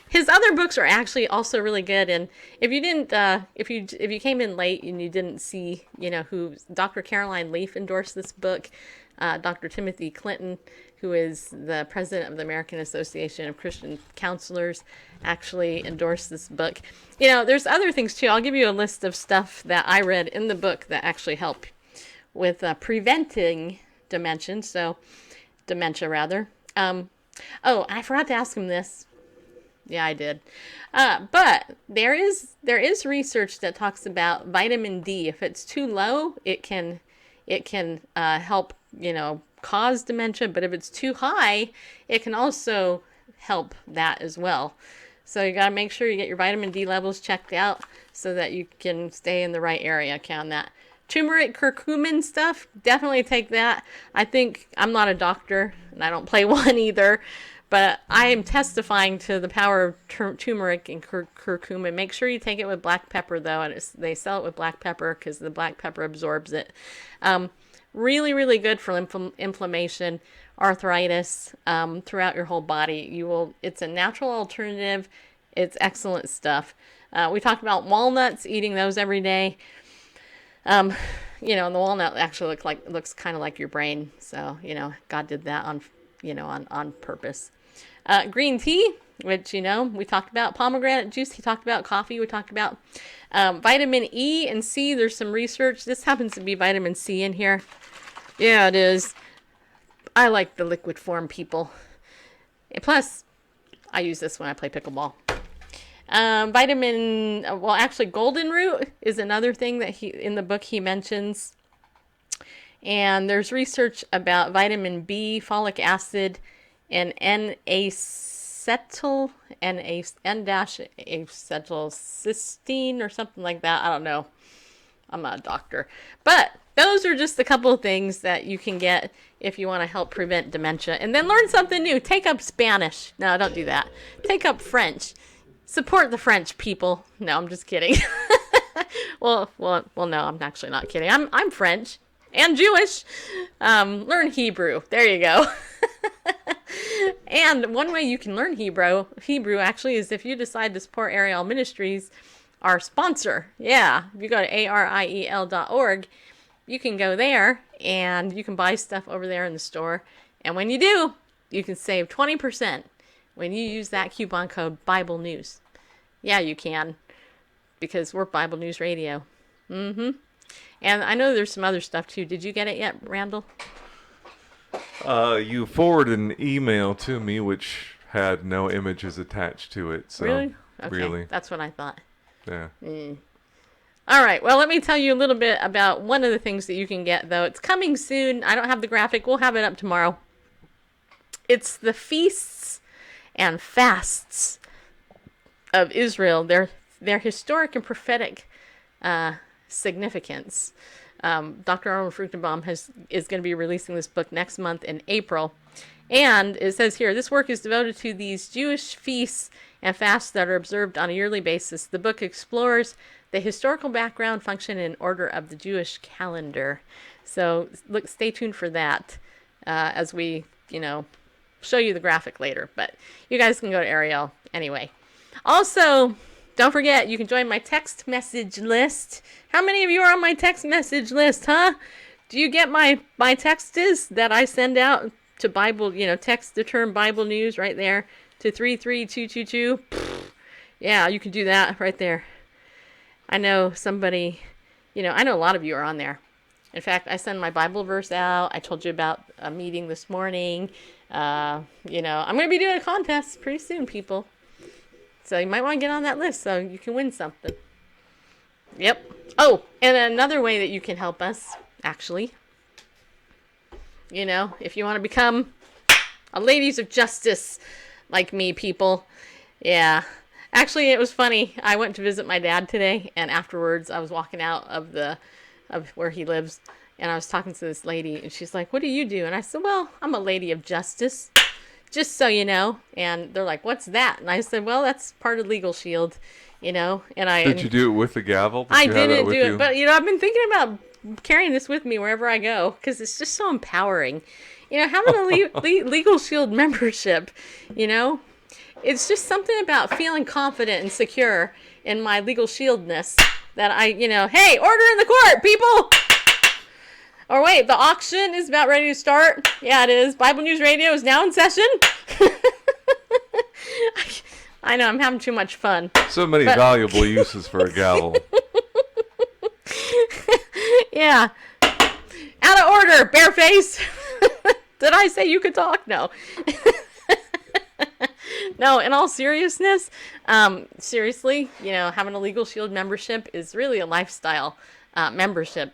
Speaker 4: His other books are actually also really good. And if you didn't, if you came in late and you didn't see, who Dr. Caroline Leaf endorsed this book, Dr. Timothy Clinton, who is the president of the American Association of Christian Counselors, actually endorsed this book. There's other things too. I'll give you a list of stuff that I read in the book that actually help with preventing dementia. Oh, I forgot to ask him this. Yeah, I did. But there is research that talks about vitamin D. If it's too low, it can help, cause dementia. But if it's too high, it can also help that as well. So you got to make sure you get your vitamin D levels checked out so that you can stay in the right area. Count that. Turmeric, curcumin stuff, definitely take that. I'm not a doctor, and I don't play one either, but I am testifying to the power of turmeric and curcumin. Make sure you take it with black pepper, though, and they sell it with black pepper because the black pepper absorbs it. Really, really good for inflammation, arthritis, throughout your whole body. It's a natural alternative. It's excellent stuff. We talked about walnuts, eating those every day. And the walnut actually looks kind of like your brain. So, God did that on purpose. Green tea, which, we talked about. Pomegranate juice, he talked about. Coffee, we talked about. Vitamin E and C, there's some research. This happens to be vitamin C in here. Yeah, it is. I like the liquid form, people. And plus, I use this when I play pickleball. Golden root is another thing that in the book he mentions. And there's research about vitamin B, folic acid, and N-acetylcysteine or something like that. I don't know. I'm not a doctor. But those are just a couple of things that you can get if you want to help prevent dementia. And then learn something new. Take up Spanish. No, don't do that. Take up French. Support the French people. No, I'm just kidding. Well, no, I'm actually not kidding. I'm French and Jewish. Learn Hebrew. There you go. And one way you can learn Hebrew actually is if you decide to support Ariel Ministries, our sponsor. Yeah, if you go to ariel.org, you can go there and you can buy stuff over there in the store. And when you do, you can save 20%. When you use that coupon code Bible News. Yeah, you can. Because we're Bible News Radio. And I know there's some other stuff too. Did you get it yet, Randall?
Speaker 6: You forwarded an email to me which had no images attached to it. So
Speaker 4: really? Okay.
Speaker 6: Really.
Speaker 4: That's what I thought.
Speaker 6: Yeah.
Speaker 4: All right. Well, let me tell you a little bit about one of the things that you can get, though. It's coming soon. I don't have the graphic. We'll have it up tomorrow. It's the feasts and fasts of Israel, their historic and prophetic significance. Dr. Arnold Fruchtenbaum is going to be releasing this book next month in April. And it says here, this work is devoted to these Jewish feasts and fasts that are observed on a yearly basis. The book explores the historical background, function, and order of the Jewish calendar. So stay tuned for that as we, show you the graphic later. But you guys can go to Ariel anyway. Also, don't forget, you can join my text message list. How many of you are on my text message list, huh? Do you get my texts that I send out to Bible, text the term Bible News right there to 33222? Yeah, you can do that right there. I know somebody, I know a lot of you are on there. In fact, I send my Bible verse out. I told you about a meeting this morning. I'm going to be doing a contest pretty soon, people. So you might want to get on that list so you can win something. Yep. Oh, and another way that you can help us, actually, if you want to become a ladies of justice like me, people. Yeah. Actually, it was funny. I went to visit my dad today, and afterwards I was walking out of where he lives, and I was talking to this lady, and she's like, "What do you do?" And I said, "Well, I'm a lady of justice." just so you know. And they're like, what's that? And I said, well, that's part of Legal Shield, And
Speaker 6: Did you do it with the gavel?
Speaker 4: I
Speaker 6: you have that
Speaker 4: didn't
Speaker 6: with
Speaker 4: do
Speaker 6: you?
Speaker 4: it, but I've been thinking about carrying this with me wherever I go because it's just so empowering. Having a Legal Shield membership, it's just something about feeling confident and secure in my Legal Shieldness that hey, order in the court, people! Or wait, the auction is about ready to start. Yeah, it is. Bible News Radio is now in session. I know, I'm having too much fun.
Speaker 6: So many valuable uses for a gavel.
Speaker 4: Yeah. Out of order, bareface. Did I say you could talk? No. No, in all seriousness, seriously, having a Legal Shield membership is really a lifestyle membership.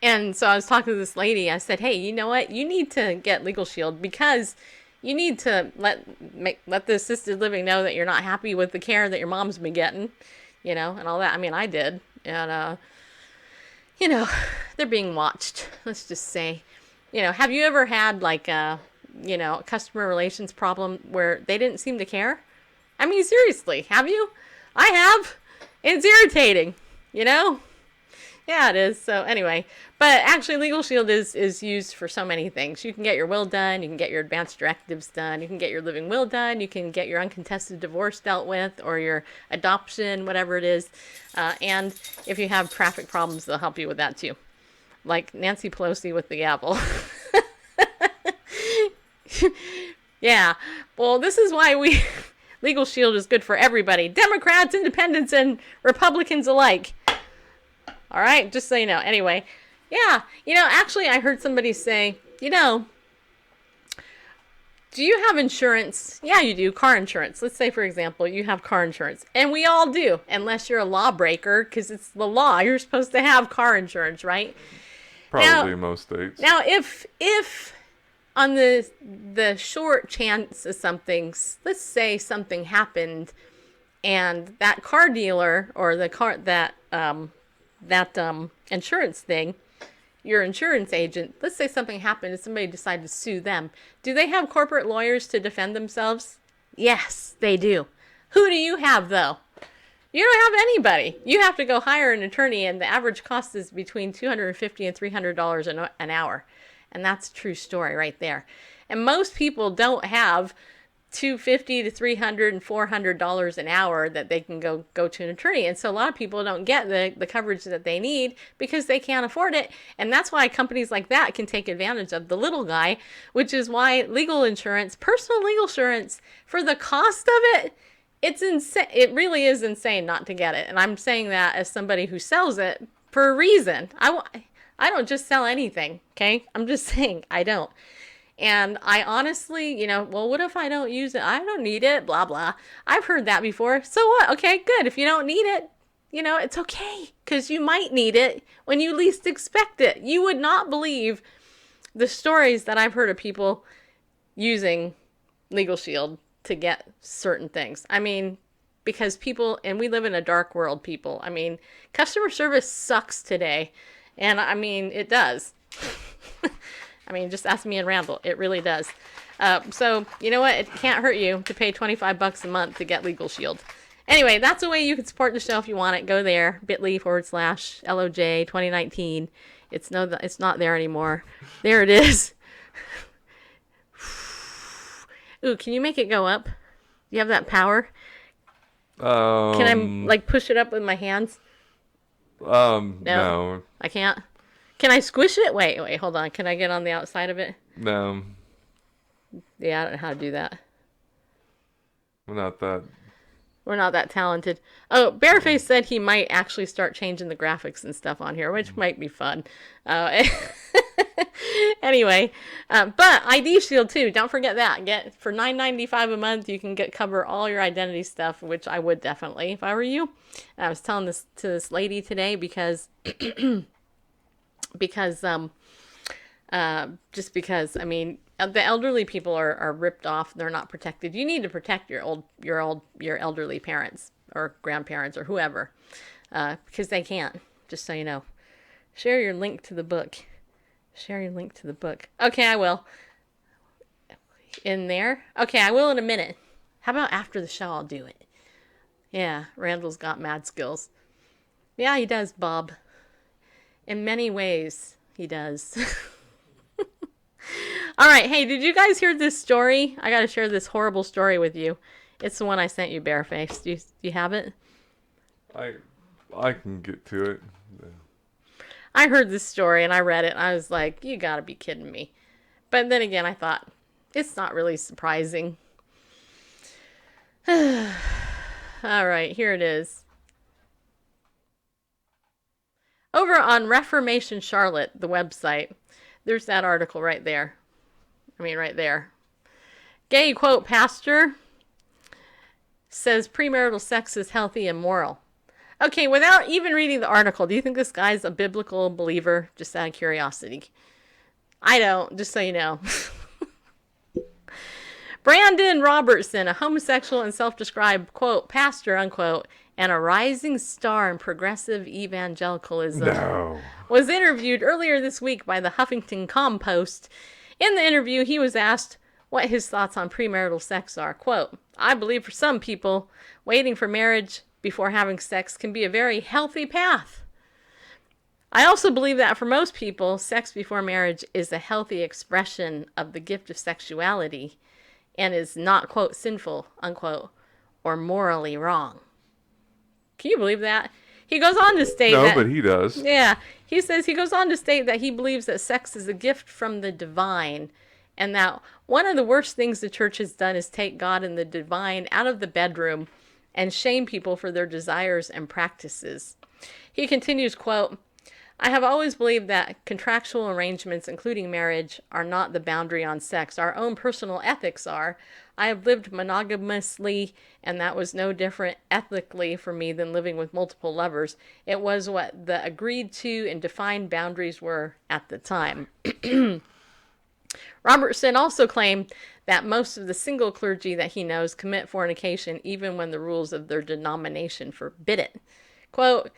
Speaker 4: And so I was talking to this lady. I said, hey, you know what? You need to get Legal Shield because you need to let the assisted living know that you're not happy with the care that your mom's been getting, and all that. I mean, I did. And, they're being watched, let's just say. Have you ever had like a customer relations problem where they didn't seem to care? I mean, seriously, have you? I have. It's irritating, Yeah, it is. So anyway, but actually Legal Shield is used for so many things. You can get your will done. You can get your advanced directives done. You can get your living will done. You can get your uncontested divorce dealt with or your adoption, whatever it is. And if you have traffic problems, they'll help you with that too. Like Nancy Pelosi with the gavel. Yeah. Well, this is why Legal Shield is good for everybody. Democrats, independents, and Republicans alike. All right, just so you know. Anyway, yeah, actually I heard somebody say, do you have insurance? Yeah, you do, car insurance. Let's say, for example, you have car insurance. And we all do, unless you're a lawbreaker, because it's the law. You're supposed to have car insurance, right?
Speaker 6: Probably in most states.
Speaker 4: Now, if on the short chance of something, let's say something happened, and that car dealer or the car that insurance thing, your insurance agent, let's say something happened and somebody decided to sue them. Do they have corporate lawyers to defend themselves? Yes, they do. Who do you have, though? You don't have anybody. You have to go hire an attorney, and the average cost is between $250 and $300 an hour. And that's a true story right there. And most people don't have $250 to $300 and $400 an hour that they can go to an attorney. And so a lot of people don't get the coverage that they need because they can't afford it. And that's why companies like that can take advantage of the little guy, which is why legal insurance, personal legal insurance, for the cost of it, it's insane. It really is insane not to get it. And I'm saying that as somebody who sells it for a reason. I don't just sell anything, okay? I'm just saying I don't. And I honestly, well, what if I don't use it? I don't need it, blah, blah. I've heard that before. So what? Okay, good. If you don't need it, it's okay. Because you might need it when you least expect it. You would not believe the stories that I've heard of people using Legal Shield to get certain things. I mean, because people, and we live in a dark world, people. I mean, customer service sucks today. And I mean, it does. I mean, just ask me and Randall. It really does. So, you know what? It can't hurt you to pay $25 a month to get Legal Shield. Anyway, that's a way you can support the show if you want it. Go there, bit.ly/LOJ 2019. It's not there anymore. There it is. Ooh, can you make it go up? Do you have that power? Can I push it up with my hands?
Speaker 6: No.
Speaker 4: I can't. Can I squish it? Wait, hold on. Can I get on the outside of it?
Speaker 6: No.
Speaker 4: Yeah, I don't know how to do that.
Speaker 6: We're
Speaker 4: not that talented. Oh, Bareface said he might actually start changing the graphics and stuff on here, which might be fun. Anyway, but ID Shield too. Don't forget that. Get for $9.95 a month. You can cover all your identity stuff, which I would definitely if I were you. And I was telling this to this lady today because just because I mean the elderly people are ripped off. They're not protected. You need to protect your elderly parents or grandparents or whoever because they can't. Just so you know, share your link to the book. Okay, I will. in there? Okay, I will in a minute. How about after the show I'll do it? Yeah, Randall's got mad skills. Yeah, he does, Bob. In many ways, he does. All right, hey, did you guys hear this story? I got to share this horrible story with you. It's the one I sent you, Bareface. Do you have it?
Speaker 6: I can get to it.
Speaker 4: I heard this story and I read it and I was like, you got to be kidding me. But then again, I thought, it's not really surprising. All right, here it is. Over on Reformation Charlotte, the website, there's that article right there. Right there. Gay, quote, pastor says premarital sex is healthy and moral. Okay, without even reading the article, do you think this guy's a biblical believer? Just out of curiosity. I don't, just so you know. Brandon Robertson, a homosexual and self-described, quote, pastor, unquote, and a rising star in progressive evangelicalism, was interviewed earlier this week by the Huffington Compost. In the interview, he was asked what his thoughts on premarital sex are. Quote, I believe for some people, waiting for marriage before having sex can be a very healthy path. I also believe that for most people, sex before marriage is a healthy expression of the gift of sexuality and is not, quote, sinful, unquote, or morally wrong. Can you believe that? He goes on to state that...
Speaker 6: No, but he does.
Speaker 4: Yeah. He goes on to state that he believes that sex is a gift from the divine, and that one of the worst things the church has done is take God and the divine out of the bedroom and shame people for their desires and practices. He continues, quote, I have always believed that contractual arrangements, including marriage, are not the boundary on sex. Our own personal ethics are. I have lived monogamously, and that was no different ethically for me than living with multiple lovers. It was what the agreed to and defined boundaries were at the time. Robertson also claimed that most of the single clergy that he knows commit fornication even when the rules of their denomination forbid it. Quote,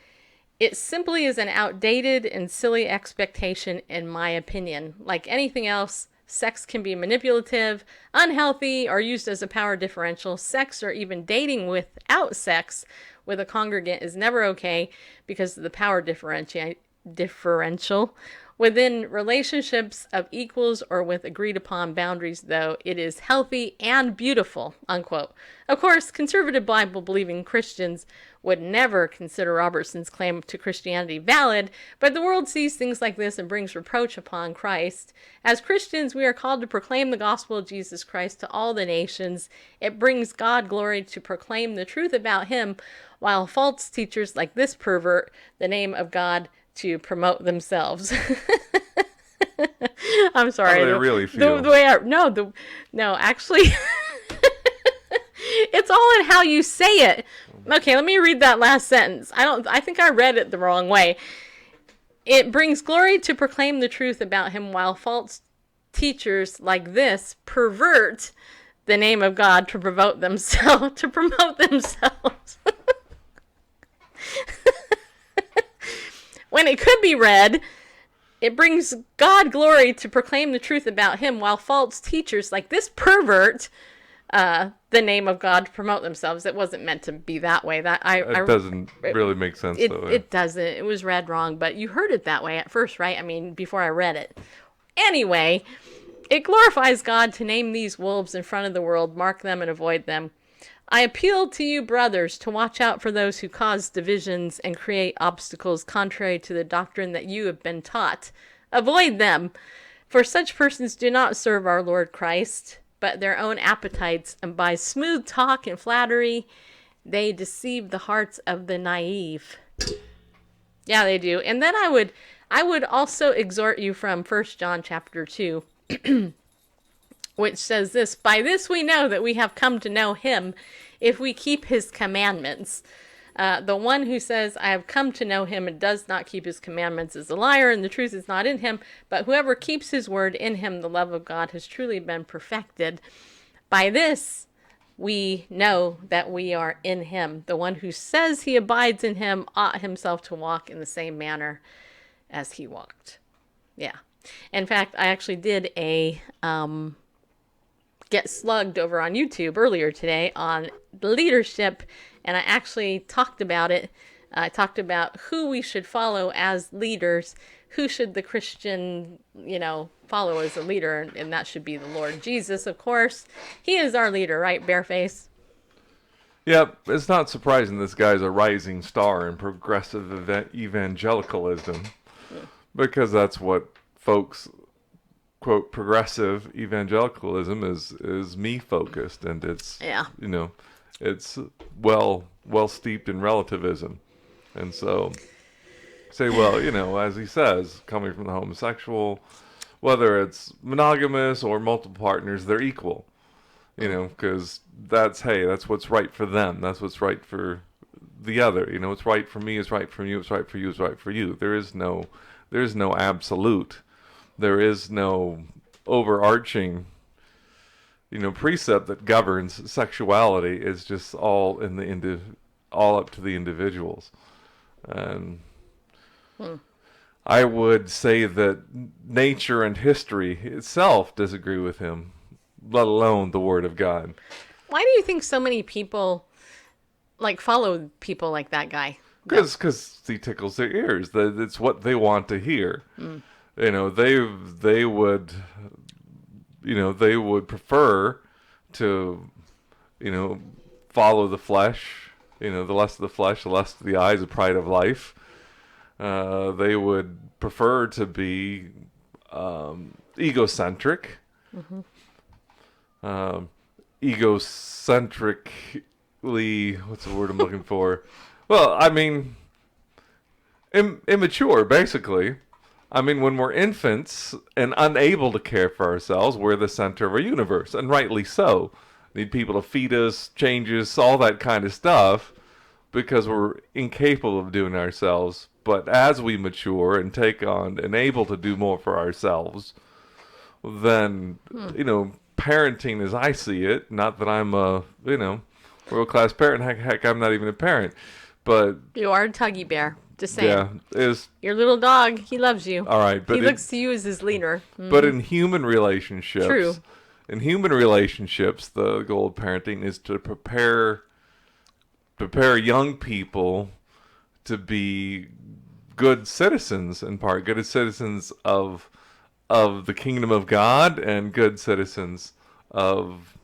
Speaker 4: it simply is an outdated and silly expectation in my opinion. Like anything else, sex can be manipulative, unhealthy, or used as a power differential. Sex or even dating without sex with a congregant is never okay because of the power differential. Within relationships of equals or with agreed upon boundaries, though, it is healthy and beautiful, unquote. Of course, conservative Bible-believing Christians would never consider Robertson's claim to Christianity valid, but the world sees things like this and brings reproach upon Christ. As Christians, we are called to proclaim the gospel of Jesus Christ to all the nations. It brings God glory to proclaim the truth about him, while false teachers like this pervert the name of God to promote themselves. I'm sorry.
Speaker 6: How do they really feel?
Speaker 4: Actually, it's all in how you say it. Okay, let me read that last sentence. I think I read it the wrong way. It brings glory to proclaim the truth about him, while false teachers like this pervert the name of God to promote themselves. When it could be read, it brings God glory to proclaim the truth about him, while false teachers like this pervert the name of God to promote themselves. It wasn't meant to be that way. That
Speaker 6: doesn't really make sense, though.
Speaker 4: It doesn't. It was read wrong, but you heard it that way at first, right? Before I read it. Anyway, it glorifies God to name these wolves in front of the world, mark them and avoid them. I appeal to you, brothers, to watch out for those who cause divisions and create obstacles contrary to the doctrine that you have been taught. Avoid them, for such persons do not serve our Lord Christ, but their own appetites, and by smooth talk and flattery, they deceive the hearts of the naive. Yeah, they do. And then I would also exhort you from 1 John chapter 2, which says this, by this we know that we have come to know him if we keep his commandments. The one who says, I have come to know him and does not keep his commandments is a liar, and the truth is not in him. But whoever keeps his word, in him the love of God has truly been perfected. By this we know that we are in him. The one who says he abides in him ought himself to walk in the same manner as he walked. Yeah. In fact, I actually did a get slugged over on YouTube earlier today on leadership, and I actually talked about it. I talked about who we should follow as leaders. Who should the Christian, follow as a leader? And that should be the Lord Jesus, of course. He is our leader, right, Bareface?
Speaker 6: Yeah, it's not surprising this guy's a rising star in progressive evangelicalism, because that's what folks quote progressive evangelicalism is me focused, and it's it's well steeped in relativism, and so say, well, as he says, coming from the homosexual, whether it's monogamous or multiple partners, they're equal. Because that's what's right for them. That's what's right for the other. What's right for me is right for you. What's right for you is right for you. There is no absolute. There is no overarching, precept that governs sexuality. It's just all all up to the individuals. And I would say that nature and history itself disagree with him, let alone the Word of God.
Speaker 4: Why do you think so many people follow people like that guy?
Speaker 6: Because he tickles their ears. It's what they want to hear. They would prefer to follow the flesh. The lust of the flesh, the lust of the eyes, the pride of life. They would prefer to be egocentric.
Speaker 4: Mm-hmm.
Speaker 6: Egocentrically, what's the word I'm looking for? Well, I mean, immature, basically. I mean, when we're infants and unable to care for ourselves, we're the center of our universe, and rightly so. Need people to feed us, change us, all that kind of stuff, because we're incapable of doing it ourselves. But as we mature and take on and able to do more for ourselves, then, parenting as I see it, not that I'm a, world-class parent, heck, I'm not even a parent, but... You
Speaker 4: are a tuggy bear, just saying.
Speaker 6: Yeah,
Speaker 4: your little dog, he loves you.
Speaker 6: All right, but...
Speaker 4: He looks to you as his leader. Mm-hmm.
Speaker 6: But in human relationships...
Speaker 4: True.
Speaker 6: In human relationships, the goal of parenting is to prepare young people to be good citizens, in part, good citizens of the kingdom of God and good citizens of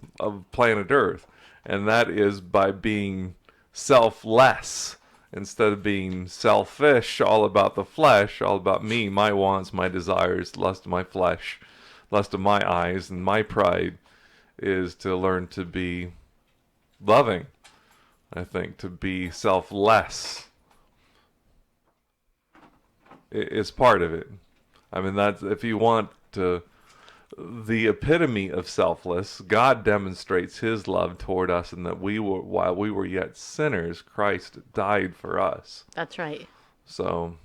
Speaker 6: planet Earth. And that is by being selfless instead of being selfish, all about the flesh, all about me, my wants, my desires, lust of my flesh, lust of my eyes, and my pride, is to learn to be loving, I think, to be selfless is part of it. I mean, that's, if you want to, the epitome of selfless, God demonstrates his love toward us, and that while we were yet sinners, Christ died for us.
Speaker 4: That's right. So,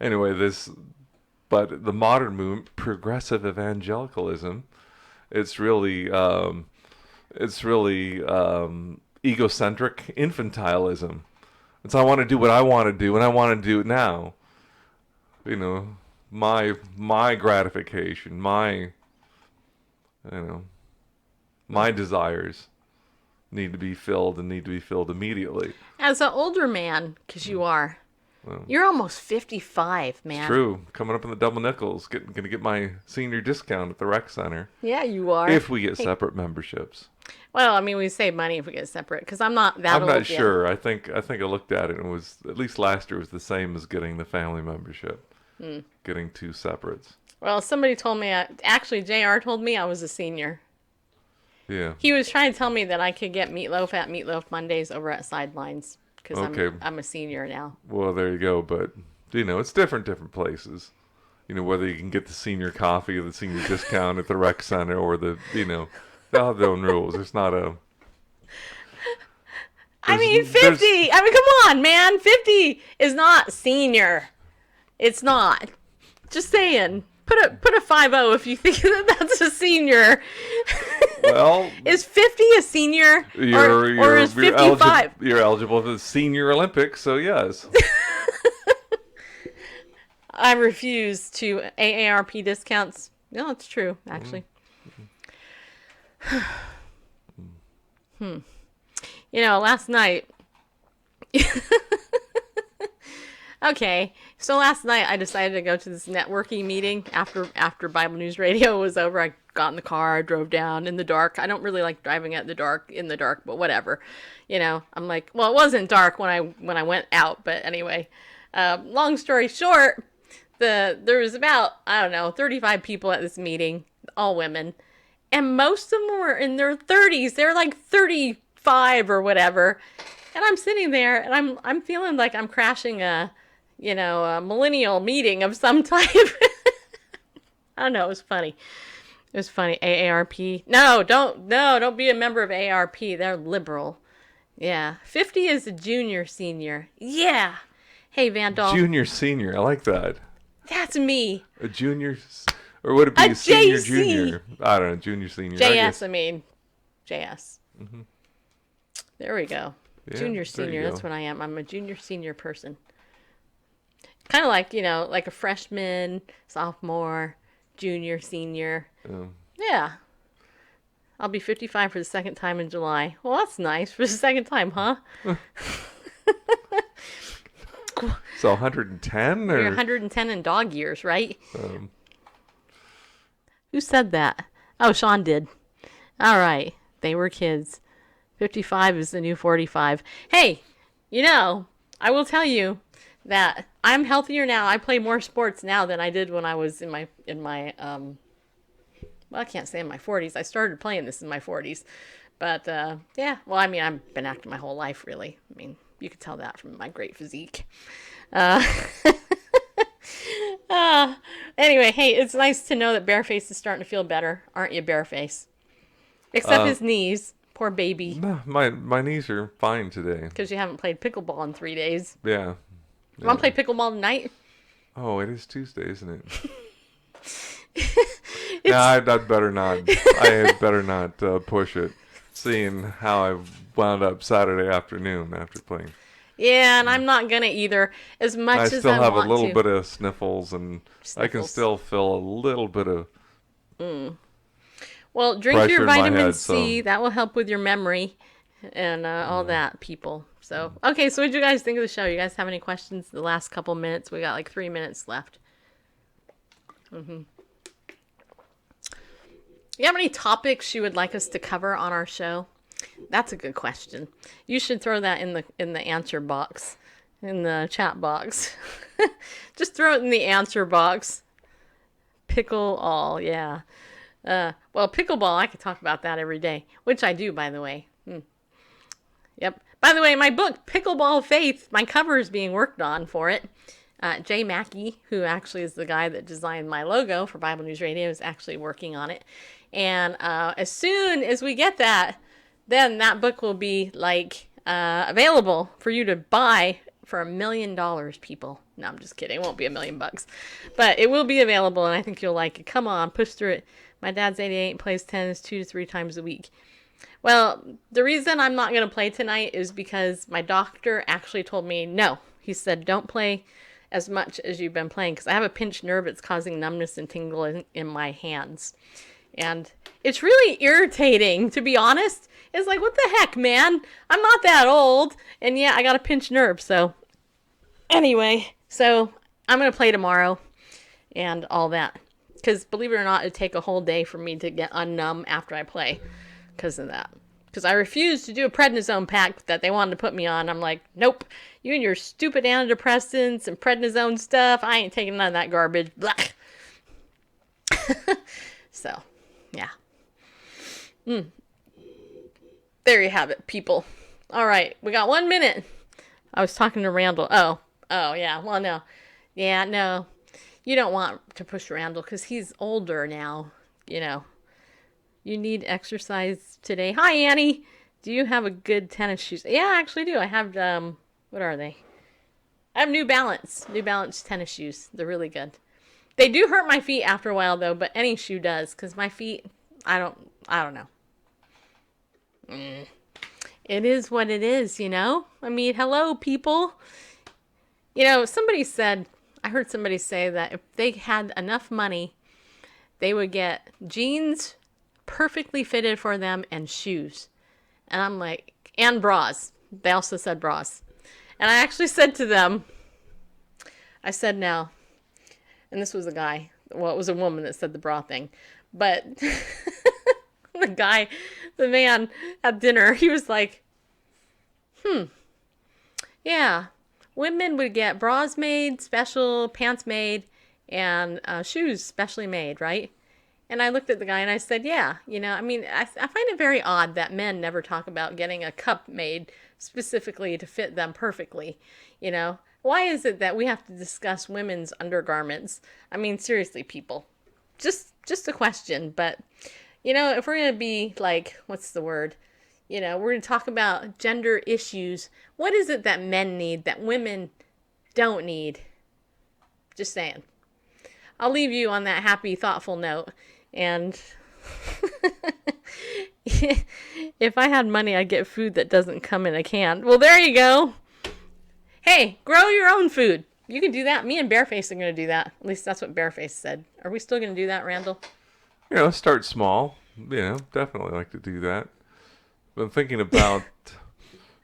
Speaker 6: anyway, but the modern movement, progressive evangelicalism, it's really egocentric infantilism. It's, I want to do what I want to do, and I want to do it now. My gratification, my desires need to be filled immediately.
Speaker 4: As an older man, because you are, you're almost 55, man.
Speaker 6: It's true. Coming up in the double nickels, gonna get my senior discount at the rec center.
Speaker 4: Yeah, you are.
Speaker 6: If we get separate memberships.
Speaker 4: Well, I mean, we save money if we get separate, because I'm not that old.
Speaker 6: I'm not sure. I think I looked at it, and it was, at least last year, was the same as getting the family membership. Getting two separates.
Speaker 4: Well, somebody told me, actually JR told me I was a senior.
Speaker 6: Yeah.
Speaker 4: He was trying to tell me that I could get meatloaf at Meatloaf Mondays over at Sidelines, because I'm a senior now.
Speaker 6: Well, there you go, but it's different places. Whether you can get the senior coffee or the senior discount at the rec center, or they'll have their own rules. It's not a...
Speaker 4: I mean, 50! I mean, come on, man! 50 is not senior. It's not. Just saying. Put a 50 if you think that that's a senior.
Speaker 6: Well,
Speaker 4: is 50 a senior, or is 55?
Speaker 6: You're eligible for the Senior Olympics, so yes.
Speaker 4: I refuse to AARP discounts. No, it's true, actually. You know, last night. Okay, so last night I decided to go to this networking meeting after Bible News Radio was over. I got in the car, I drove down in the dark. I don't really like driving in the dark, but whatever. You know, I'm like, well, it wasn't dark when I went out, but anyway. Long story short, there was about, I don't know, 35 people at this meeting, all women, and most of them were in their 30s. They're like 35 or whatever. And I'm sitting there and I'm feeling like I'm crashing a millennial meeting of some type. I don't know, it was funny. It was funny. AARP. No, don't be a member of AARP. They're liberal. Yeah. 50 is a junior senior. Yeah. Hey, Vandal.
Speaker 6: Junior senior. I like that.
Speaker 4: That's me.
Speaker 6: A junior, or would it be a senior
Speaker 4: JC.
Speaker 6: junior? I don't know. Junior senior.
Speaker 4: JS, JS.
Speaker 6: Mm-hmm.
Speaker 4: There we go.
Speaker 6: Yeah,
Speaker 4: Junior
Speaker 6: there
Speaker 4: senior.
Speaker 6: you
Speaker 4: That's
Speaker 6: go.
Speaker 4: what I am. I'm a junior senior person. Kind of like, like a freshman, sophomore, junior, senior. Yeah. I'll be 55 for the second time in July. Well, that's nice for the second time, huh?
Speaker 6: So 110 or
Speaker 4: You're 110 in dog years, right? Who said that? Oh, Sean did. All right. They were kids. 55 is the new 45. Hey, I will tell you that I'm healthier now. I play more sports now than I did when I was in my well, I can't say in my 40s. I started playing this in my 40s. But yeah, well, I mean, I've been acting my whole life, really. I mean, you could tell that from my great physique. Anyway, hey, it's nice to know that Bareface is starting to feel better, aren't you, Bareface? Except his knees. Poor baby.
Speaker 6: No, my knees are fine today.
Speaker 4: Because you haven't played pickleball in 3 days.
Speaker 6: Yeah.
Speaker 4: You want to play pickleball tonight?
Speaker 6: Oh, it is Tuesday, isn't it? Yeah, I'd better not. I had better not push it, seeing how I wound up Saturday afternoon after playing.
Speaker 4: Yeah, and I'm not gonna either. As much
Speaker 6: I
Speaker 4: as
Speaker 6: still
Speaker 4: I
Speaker 6: have a
Speaker 4: want
Speaker 6: little
Speaker 4: to.
Speaker 6: bit of sniffles, and I can
Speaker 4: Sniffles.
Speaker 6: still feel a little bit of.
Speaker 4: Well, drink
Speaker 6: pressure
Speaker 4: your
Speaker 6: in my
Speaker 4: vitamin
Speaker 6: head,
Speaker 4: C.
Speaker 6: so-
Speaker 4: That will help with your memory and all that, people. So, okay, so what did you guys think of the show? You guys have any questions? The last couple minutes, we got like 3 minutes left. You have any topics you would like us to cover on our show? That's a good question. You should throw that in the answer box, in the chat box. Just throw it in the answer box. Pickle all, yeah. Well, pickleball, I could talk about that every day, which I do, by the way. Yep. By the way, my book, Pickleball Faith, my cover is being worked on for it. Jay Mackey, who actually is the guy that designed my logo for Bible News Radio, is actually working on it. And as soon as we get that, then that book will be available for you to buy for $1 million, people. No, I'm just kidding. It won't be $1 million, but it will be available, and I think you'll like it. Come on, push through it. My dad's 88, plays tennis 2 to 3 times a week. Well, the reason I'm not going to play tonight is because my doctor actually told me no. He said, don't play as much as you've been playing because I have a pinched nerve that's causing numbness and tingle in my hands. And it's really irritating, to be honest. It's like, what the heck, man? I'm not that old. And yeah, I got a pinched nerve. So anyway, so I'm going to play tomorrow and all that. Because believe it or not, it'd take a whole day for me to get unnumb after I play because of that. Because I refused to do a prednisone pack that they wanted to put me on. I'm like, nope, you and your stupid antidepressants and prednisone stuff, I ain't taking none of that garbage. Blah. So, yeah. There you have it, people. All right, we got 1 minute. I was talking to Randall. Oh, yeah. Well, no. Yeah, no. You don't want to push Randall because he's older now, You need exercise today. Hi, Annie. Do you have a good tennis shoes? Yeah, I actually do. I have, what are they? I have New Balance tennis shoes. They're really good. They do hurt my feet after a while, though, but any shoe does because my feet, I don't know. It is what it is, I mean, hello, people. I heard somebody say that if they had enough money, they would get jeans, perfectly fitted for them, and shoes. And I'm like, and bras. They also said bras. And I actually said to them, I said, now, and this was a guy. Well, it was a woman that said the bra thing. But the man at dinner, he was like, yeah, women would get bras made, special pants made, and shoes specially made, right? And I looked at the guy and I said, yeah, I find it very odd that men never talk about getting a cup made specifically to fit them perfectly, Why is it that we have to discuss women's undergarments? I mean, seriously, people. Just a question, but, if we're going to be like, what's the word? We're going to talk about gender issues. What is it that men need that women don't need? Just saying. I'll leave you on that happy, thoughtful note. And if I had money, I'd get food that doesn't come in a can. Well, there you go. Hey, grow your own food. You can do that. Me and Bareface are going to do that. At least that's what Bareface said. Are we still going to do that, Randall?
Speaker 6: Start small. Definitely like to do that. Been thinking about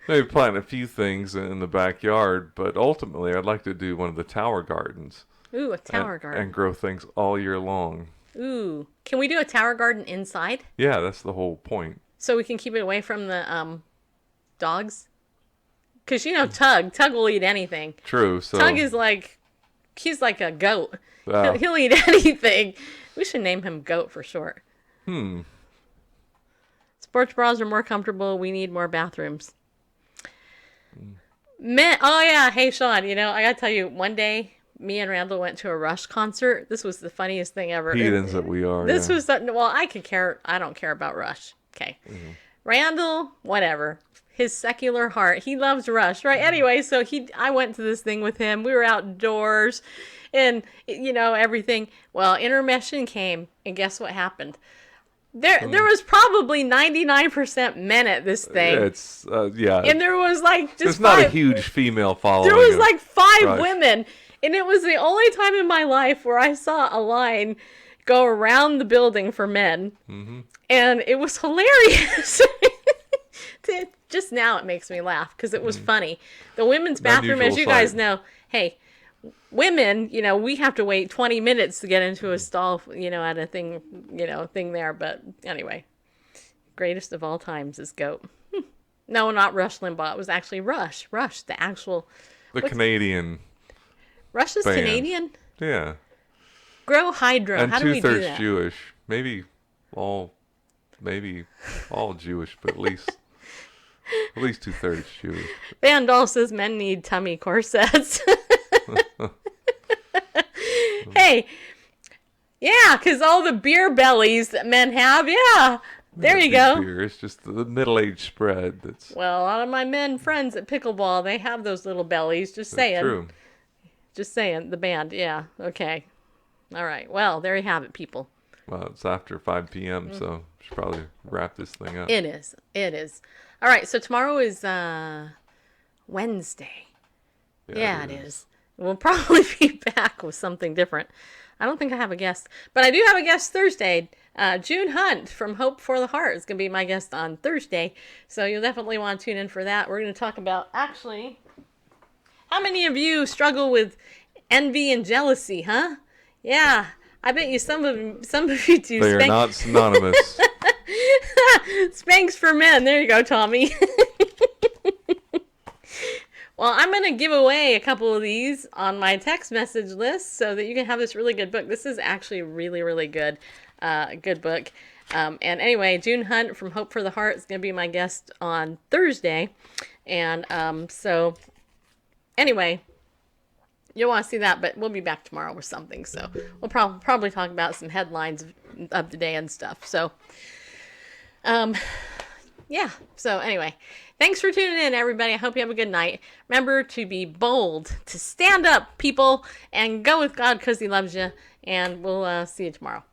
Speaker 6: maybe planting a few things in the backyard, but ultimately I'd like to do one of the tower gardens.
Speaker 4: Ooh, a tower garden.
Speaker 6: And grow things all year long.
Speaker 4: Ooh. Can we do a tower garden inside?
Speaker 6: Yeah, that's the whole point.
Speaker 4: So we can keep it away from the dogs? Because, Tug will eat anything.
Speaker 6: True. So
Speaker 4: Tug is he's like a goat. He'll eat anything. We should name him Goat for short. Sports bras are more comfortable. We need more bathrooms. Men, oh yeah. Hey, Sean, I got to tell you, one day, me and Randall went to a Rush concert. This was the funniest thing ever.
Speaker 6: Heathens that we are.
Speaker 4: This was, I don't care about Rush. Okay. Mm-hmm. Randall, whatever. His secular heart. He loves Rush, right? Anyway, so I went to this thing with him. We were outdoors and, everything. Well, intermission came, and guess what happened? There was probably 99% men at this thing.
Speaker 6: It's, yeah.
Speaker 4: And there was
Speaker 6: There's not a huge female following.
Speaker 4: There was 5
Speaker 6: Rush.
Speaker 4: women. And it was the only time in my life where I saw a line go around the building for men. Mm-hmm. And it was hilarious. Just now it makes me laugh because it was funny. The women's bathroom, as you guys know, hey, women, we have to wait 20 minutes to get into a stall, at a thing, thing there. But anyway, greatest of all times is Goat. No, not Rush Limbaugh. It was actually Rush. Rush, the actual.
Speaker 6: The Canadian.
Speaker 4: Rush is
Speaker 6: band.
Speaker 4: Canadian?
Speaker 6: Yeah.
Speaker 4: Grow Hydro.
Speaker 6: And
Speaker 4: how do we do that?
Speaker 6: 2/3 Jewish. Maybe all Jewish, but at least 2/3 Jewish.
Speaker 4: Vandal says men need tummy corsets. Hey, yeah, because all the beer bellies that men have, yeah. There you go.
Speaker 6: Beer. It's just the middle-aged spread.
Speaker 4: Well, a lot of my men friends at pickleball, they have those little bellies. Just saying.
Speaker 6: True.
Speaker 4: Just saying. The band, yeah. Okay. All right. Well, there you have it, people.
Speaker 6: Well, it's after 5 p.m., so we should probably wrap this thing up.
Speaker 4: It is. All right, so tomorrow is Wednesday. Yeah, it is. We'll probably be back with something different. I don't think I have a guest, but I do have a guest Thursday. June Hunt from Hope for the Heart is going to be my guest on Thursday, so you'll definitely want to tune in for that. We're going to talk about, actually, how many of you struggle with envy and jealousy, huh? Yeah, I bet you some of you do.
Speaker 6: They are not synonymous.
Speaker 4: Spanx for men. There you go, Tommy. Well, I'm going to give away a couple of these on my text message list so that you can have this really good book. This is actually really, really good. Good book. And anyway, June Hunt from Hope for the Heart is going to be my guest on Thursday. And so anyway, you'll want to see that, but we'll be back tomorrow with something. So we'll probably talk about some headlines of the day and stuff. So, yeah. So anyway, thanks for tuning in, everybody. I hope you have a good night. Remember to be bold, to stand up, people, and go with God because He loves you. And we'll see you tomorrow.